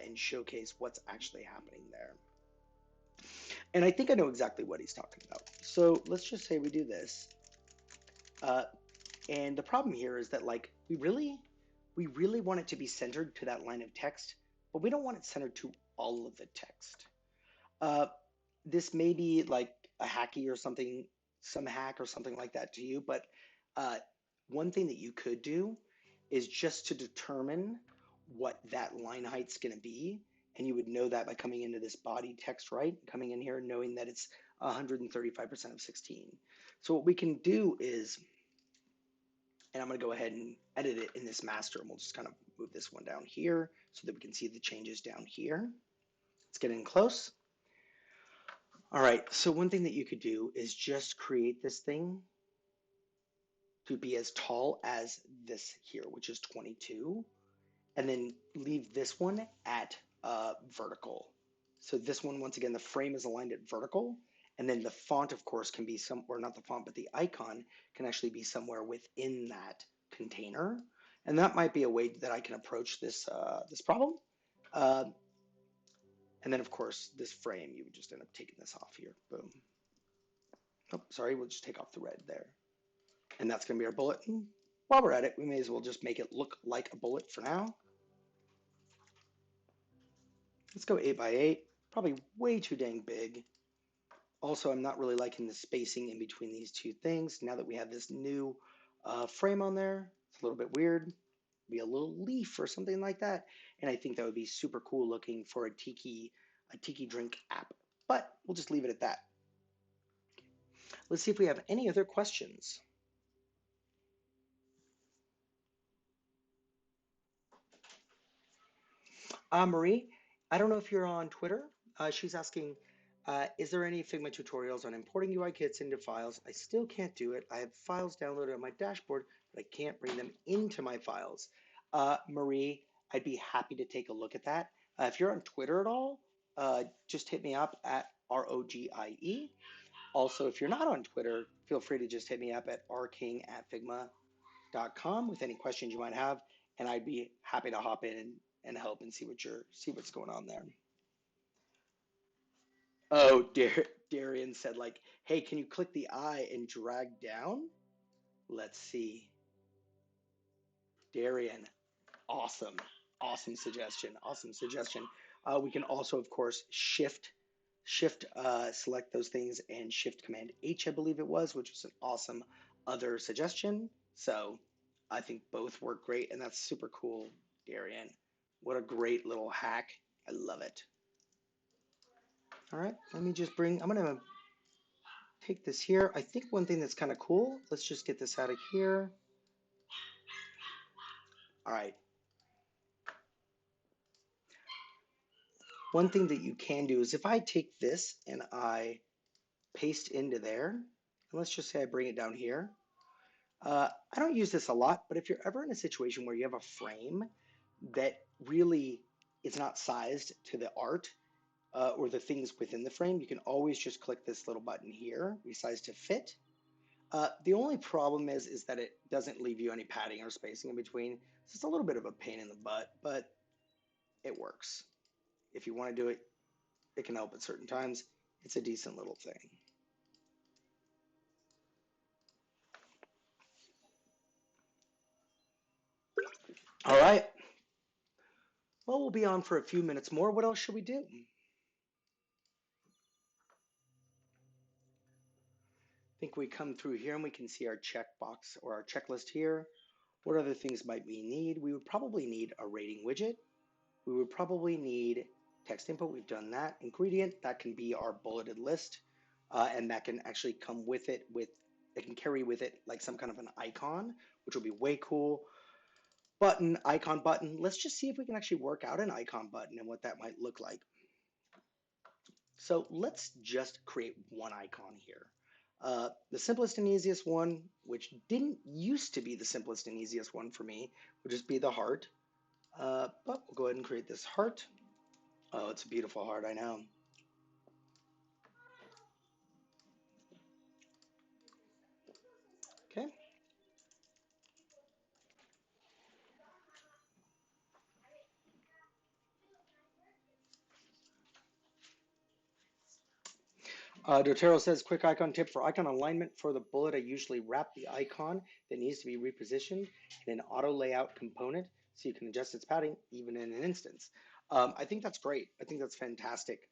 and showcase what's actually happening there. And I think I know exactly what he's talking about. So let's just say we do this. And the problem here is that like we really want it to be centered to that line of text, but we don't want it centered to all of the text. Uh, this may be like a hacky or something, some hack or something like that to you, but uh, one thing that you could do is just to determine what that line height's going to be, and you would know that by coming into this body text, right? Coming in here knowing that it's 135% of 16. So what we can do is, and I'm going to go ahead and edit it in this master, and we'll just kind of move this one down here so that we can see the changes down here. Let's get in close. All right, so one thing that you could do is just create this thing to be as tall as this here, which is 22, and then leave this one at vertical. So this one, once again, the frame is aligned at vertical, and then the font, of course, can be or not the font, but the icon can actually be somewhere within that container. And that might be a way that I can approach this, this problem. Uh, and then, of course, this frame, you would just end up taking this off here. Boom. Oh, sorry, we'll just take off the red there. And that's going to be our bullet. And while we're at it, we may as well just make it look like a bullet for now. Let's go 8 by 8. Probably way too dang big. Also, I'm not really liking the spacing in between these two things. Now that we have this new frame on there, it's a little bit weird. Be a little leaf or something like that. And I think that would be super cool looking for a tiki drink app. But we'll just leave it at that. Let's see if we have any other questions. Marie, I don't know if you're on Twitter. She's asking, Is there any Figma tutorials on importing UI kits into files? I still can't do it. I have files downloaded on my dashboard, but I can't bring them into my files. Marie, I'd be happy to take a look at that. If you're on Twitter at all, just hit me up at ROGIE. Also, if you're not on Twitter, feel free to just hit me up at rking@figma.com with any questions you might have, and I'd be happy to hop in and help and see what's going on there. Oh, Darian said like, hey, can you click the eye and drag down? Let's see. Darian, awesome, awesome suggestion, awesome suggestion. We can also, of course, shift select those things and shift command H, I believe it was, which was an awesome other suggestion. So I think both work great, and that's super cool, Darian. What a great little hack. I love it. All right, let me just I'm gonna take this here. I think one thing that's kind of cool, let's just get this out of here. All right. One thing that you can do is if I take this and I paste into there, and let's just say I bring it down here. I don't use this a lot, but if you're ever in a situation where you have a frame that really is not sized to the art or the things within the frame, you can always just click this little button here, resize to fit. The only problem is that it doesn't leave you any padding or spacing in between. It's just a little bit of a pain in the butt, but it works. If you want to do it, it can help at certain times. It's a decent little thing. All right. Well, we'll be on for a few minutes more. What else should we do? I think we come through here and we can see our checkbox or our checklist here. What other things might we need? We would probably need a rating widget. We would probably need text input. We've done that. Ingredient, that can be our bulleted list. And that can actually come with it it can carry with it like some kind of an icon, which will be way cool. Button, icon button. Let's just see if we can actually work out an icon button and what that might look like. So let's just create one icon here. The simplest and easiest one, which didn't used to be the simplest and easiest one for me, would just be the heart. But we'll go ahead and create this heart. Oh, it's a beautiful heart, I know. Okay. Dotero says, quick icon tip for icon alignment for the bullet. I usually wrap the icon that needs to be repositioned in an auto layout component so you can adjust its padding even in an instance. I think that's great. I think that's fantastic.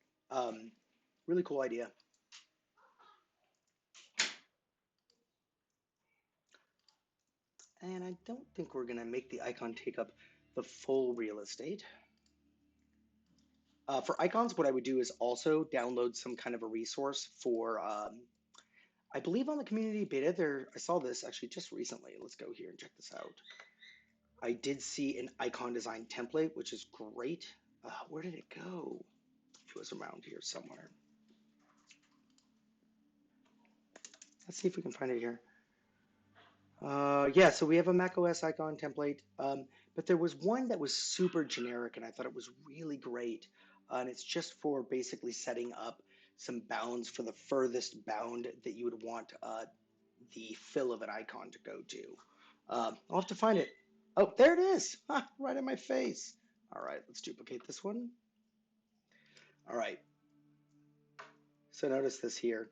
Really cool idea. And I don't think we're going to make the icon take up the full real estate. For icons, what I would do is also download some kind of a resource for, I believe on the community beta there, I saw this actually just recently. Let's go here and check this out. I did see an icon design template, which is great. Where did it go? It was around here somewhere. Let's see if we can find it here. Yeah, so we have a macOS icon template, but there was one that was super generic and I thought it was really great. And it's just for basically setting up some bounds for the furthest bound that you would want the fill of an icon to go to. I'll have to find it. Oh, there it is, right in my face. All right, let's duplicate this one. All right, so notice this here,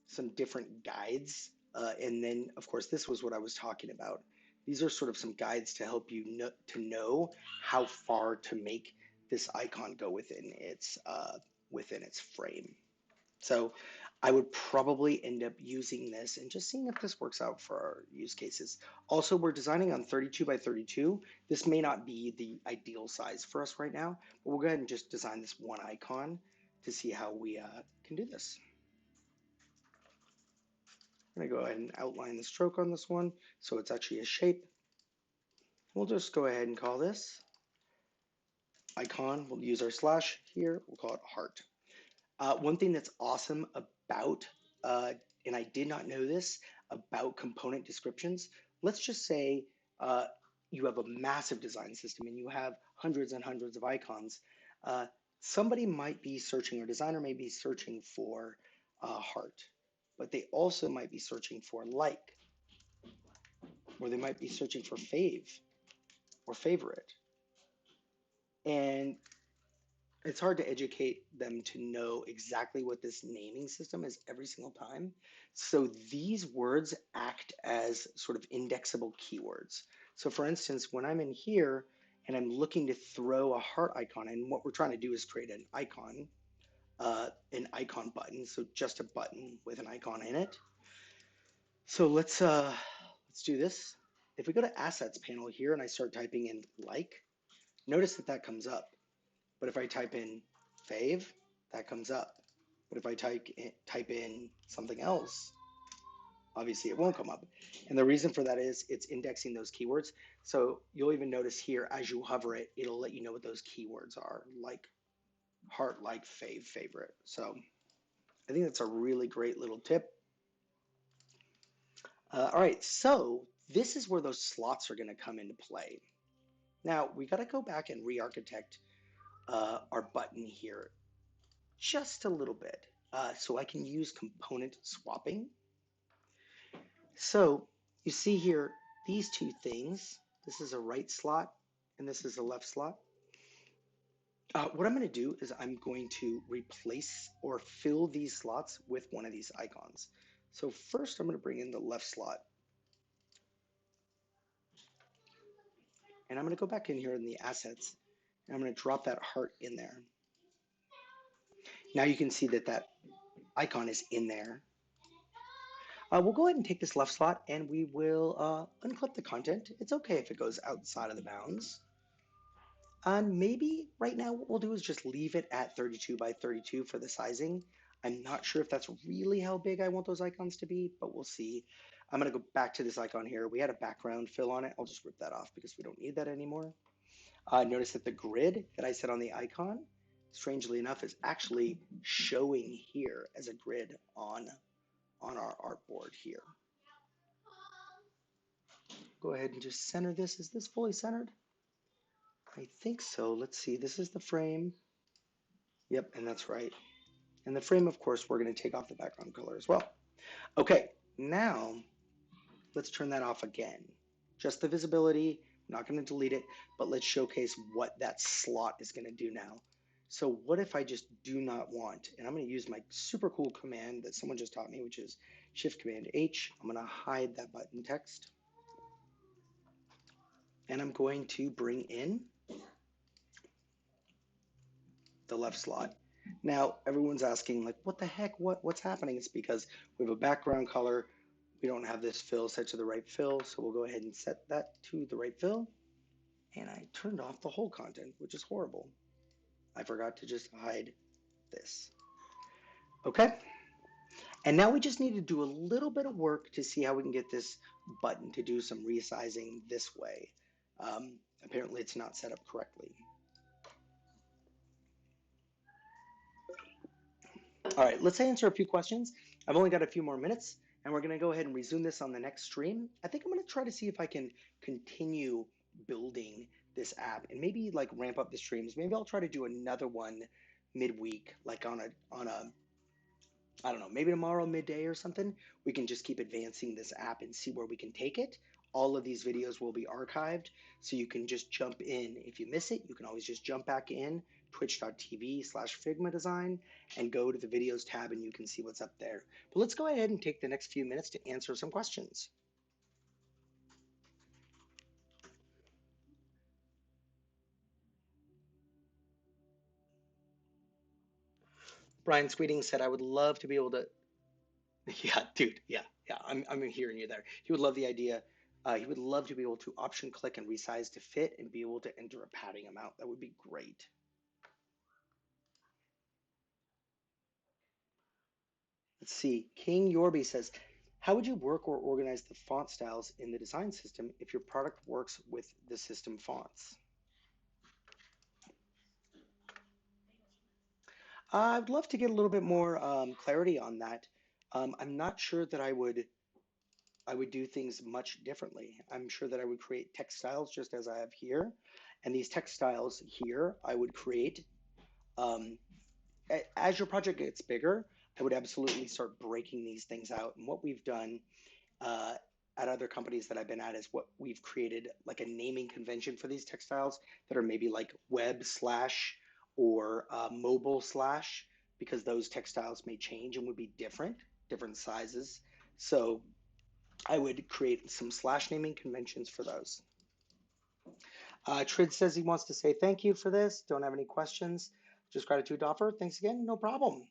some different guides. And then, of course, this was what I was talking about. These are sort of some guides to help you know how far to make this icon go within its frame. So I would probably end up using this and just seeing if this works out for our use cases. Also, we're designing on 32 by 32. This may not be the ideal size for us right now, but we'll go ahead and just design this one icon to see how we can do this. I'm gonna go ahead and outline the stroke on this one so it's actually a shape. We'll just go ahead and call this icon. We'll use our slash here. We'll call it heart. One thing that's awesome about, and I did not know this about component descriptions, let's just say uh, you have a massive design system and you have hundreds and hundreds of icons. Uh, Somebody might be searching, or designer may be searching for heart, but they also might be searching for like, or they might be searching for fave or favorite. And it's hard to educate them to know exactly what this naming system is every single time. So these words act as sort of indexable keywords. So for instance, when I'm in here and I'm looking to throw a heart icon, and what we're trying to do is create an icon button. So just a button with an icon in it. So let's do this. If we go to assets panel here and I start typing in like, notice that that comes up. But if I type in fave, that comes up. But if I type in something else, obviously it won't come up. And the reason for that is it's indexing those keywords. So you'll even notice here as you hover it, it'll let you know what those keywords are, like heart, like, fave, favorite. So I think that's a really great little tip. All right, so this is where those slots are going to come into play. Now we got to go back and re-architect our button here just a little bit so I can use component swapping. So you see here, these two things, this is a right slot and this is a left slot. What I'm going to do is I'm going to replace or fill these slots with one of these icons. So first I'm going to bring in the left slot and I'm going to go back in here in the assets and I'm going to drop that heart in there. Now you can see that that icon is in there. We'll go ahead and take this left slot and we will unclip the content. It's okay if it goes outside of the bounds. And maybe right now what we'll do is just leave it at 32 by 32 for the sizing. I'm not sure if that's really how big I want those icons to be, but we'll see. I'm gonna go back to this icon here. We had a background fill on it. I'll just rip that off because we don't need that anymore. Notice that the grid that I set on the icon, strangely enough, is actually showing here as a grid on our artboard here. Go ahead and just center this. Is this fully centered? I think so. Let's see. This is the frame. Yep, and that's right. And the frame, of course, we're going to take off the background color as well. Okay, now let's turn that off again. Just the visibility. I'm not going to delete it, but let's showcase what that slot is going to do now. So what if I just do not want, and I'm going to use my super cool command that someone just taught me, which is Shift Command H. I'm going to hide that button text. And I'm going to bring in the left slot. Now, everyone's asking, like, what the heck? What's happening? It's because we have a background color. We don't have this fill set to the right fill, so we'll go ahead and set that to the right fill. And I turned off the whole content, which is horrible. I forgot to just hide this. Okay. And now we just need to do a little bit of work to see how we can get this button to do some resizing this way. Apparently it's not set up correctly. All right, let's answer a few questions. I've only got a few more minutes, and we're going to go ahead and resume this on the next stream. I think I'm going to try to see if I can continue building this app and maybe like ramp up the streams. Maybe I'll try to do another one midweek, like on a I don't know, maybe tomorrow midday or something. We can just keep advancing this app and see where we can take it. All of these videos will be archived, so you can just jump in. If you miss it, you can always just jump back in, twitch.tv/Figma Design, and go to the videos tab and you can see what's up there. But let's go ahead and take the next few minutes to answer some questions. Brian Sweeting said, I would love to be able to, yeah, dude, yeah, I'm hearing you there. He would love the idea. He would love to be able to option click and resize to fit and be able to enter a padding amount. That would be great. Let's see. King Yorby says, how would you work or organize the font styles in the design system if your product works with the system fonts? I'd love to get a little bit more clarity on that. I'm not sure that I would do things much differently. I'm sure that I would create textiles just as I have here, and these textiles here I would create. Um, as your project gets bigger, I would absolutely start breaking these things out. And what we've done uh, at other companies that I've been at is what we've created like a naming convention for these textiles that are maybe like web slash or mobile slash, because those textiles may change and would be different sizes. So I would create some slash naming conventions for those. Trid says he wants to say thank you for this. Don't have any questions. Just gratitude to offer. Thanks again. No problem.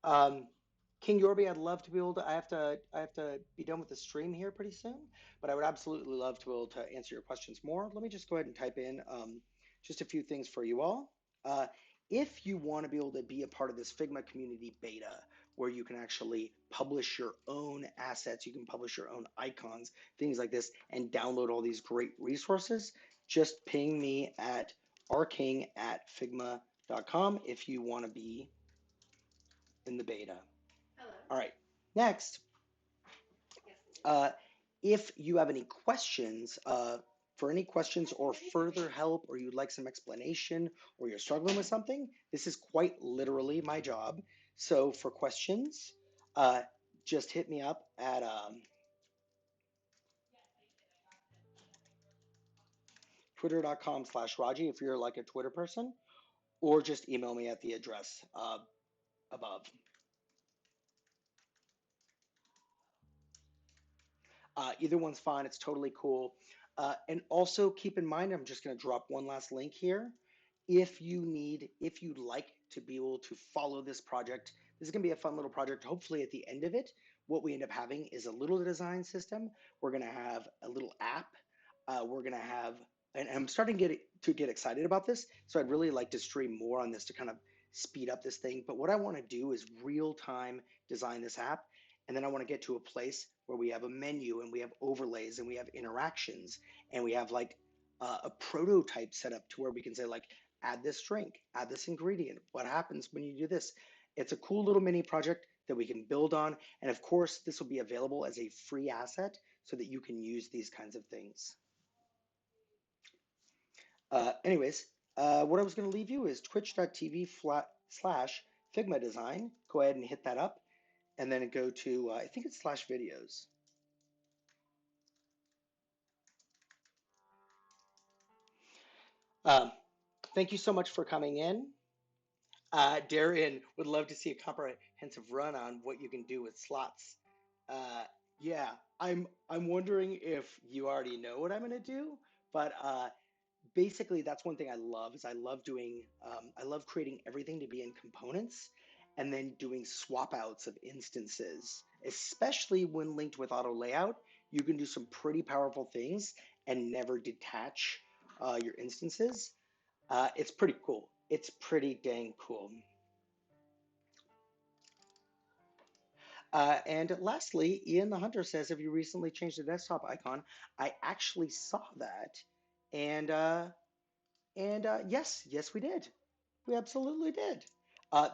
Um, King Yorby, I'd love to be able to. I have to be done with the stream here pretty soon, but I would absolutely love to be able to answer your questions more. Let me just go ahead and type in just a few things for you all. Uh, if you want to be able to be a part of this Figma community beta, where you can actually publish your own assets, you can publish your own icons, things like this, and download all these great resources, just ping me at rking@figma.com if you want to be in the beta. All right, next, uh, if you have any questions, for any questions or further help, or you'd like some explanation, or you're struggling with something, this is quite literally my job. So for questions, uh, just hit me up at twitter.com/Raji if you're like a Twitter person, or just email me at the address above. Either one's fine. It's totally cool. And also keep in mind, I'm just going to drop one last link here. If you'd like to be able to follow this project, this is going to be a fun little project. Hopefully, at the end of it, what we end up having is a little design system. We're going to have a little app. We're going to have, and I'm starting to get excited about this. So I'd really like to stream more on this to kind of speed up this thing. But what I want to do is real time design this app. And then I want to get to a place where we have a menu and we have overlays and we have interactions and we have like a prototype set up to where we can say like, add this drink, add this ingredient. What happens when you do this? It's a cool little mini project that we can build on. And of course, this will be available as a free asset so that you can use these kinds of things. Anyways, what I was going to leave you is twitch.tv/Figma Design. Go ahead and hit that up and then go to, I think it's slash videos. Um, Thank you so much for coming in. Darian would love to see a comprehensive run on what you can do with slots. Uh, yeah, I'm wondering if you already know what I'm going to do, but basically that's one thing I love is I love creating everything to be in components and then doing swap outs of instances, especially when linked with auto layout. You can do some pretty powerful things and never detach your instances. It's pretty cool. It's pretty dang cool. And lastly, Ian the Hunter says, "Have you recently changed the desktop icon?" I actually saw that, and yes, we did. We absolutely did.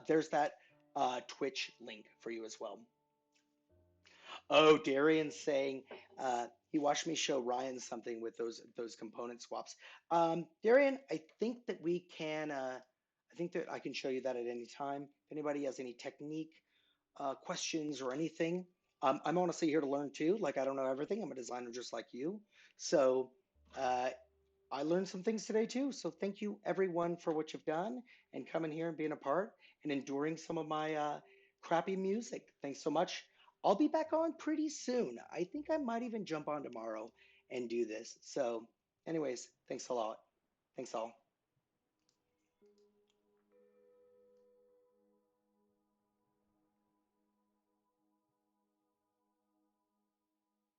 There's that Twitch link for you as well. Oh, Darian's saying he watched me show Ryan something with those component swaps. Darian, I think that we can. I think that I can show you that at any time. If anybody has any technique questions or anything, I'm honestly here to learn too. Like I don't know everything. I'm a designer just like you. So uh, I learned some things today too. So thank you everyone for what you've done and coming here and being a part and enduring some of my crappy music. Thanks so much. I'll be back on pretty soon. I think I might even jump on tomorrow and do this. So anyways, thanks a lot. Thanks all.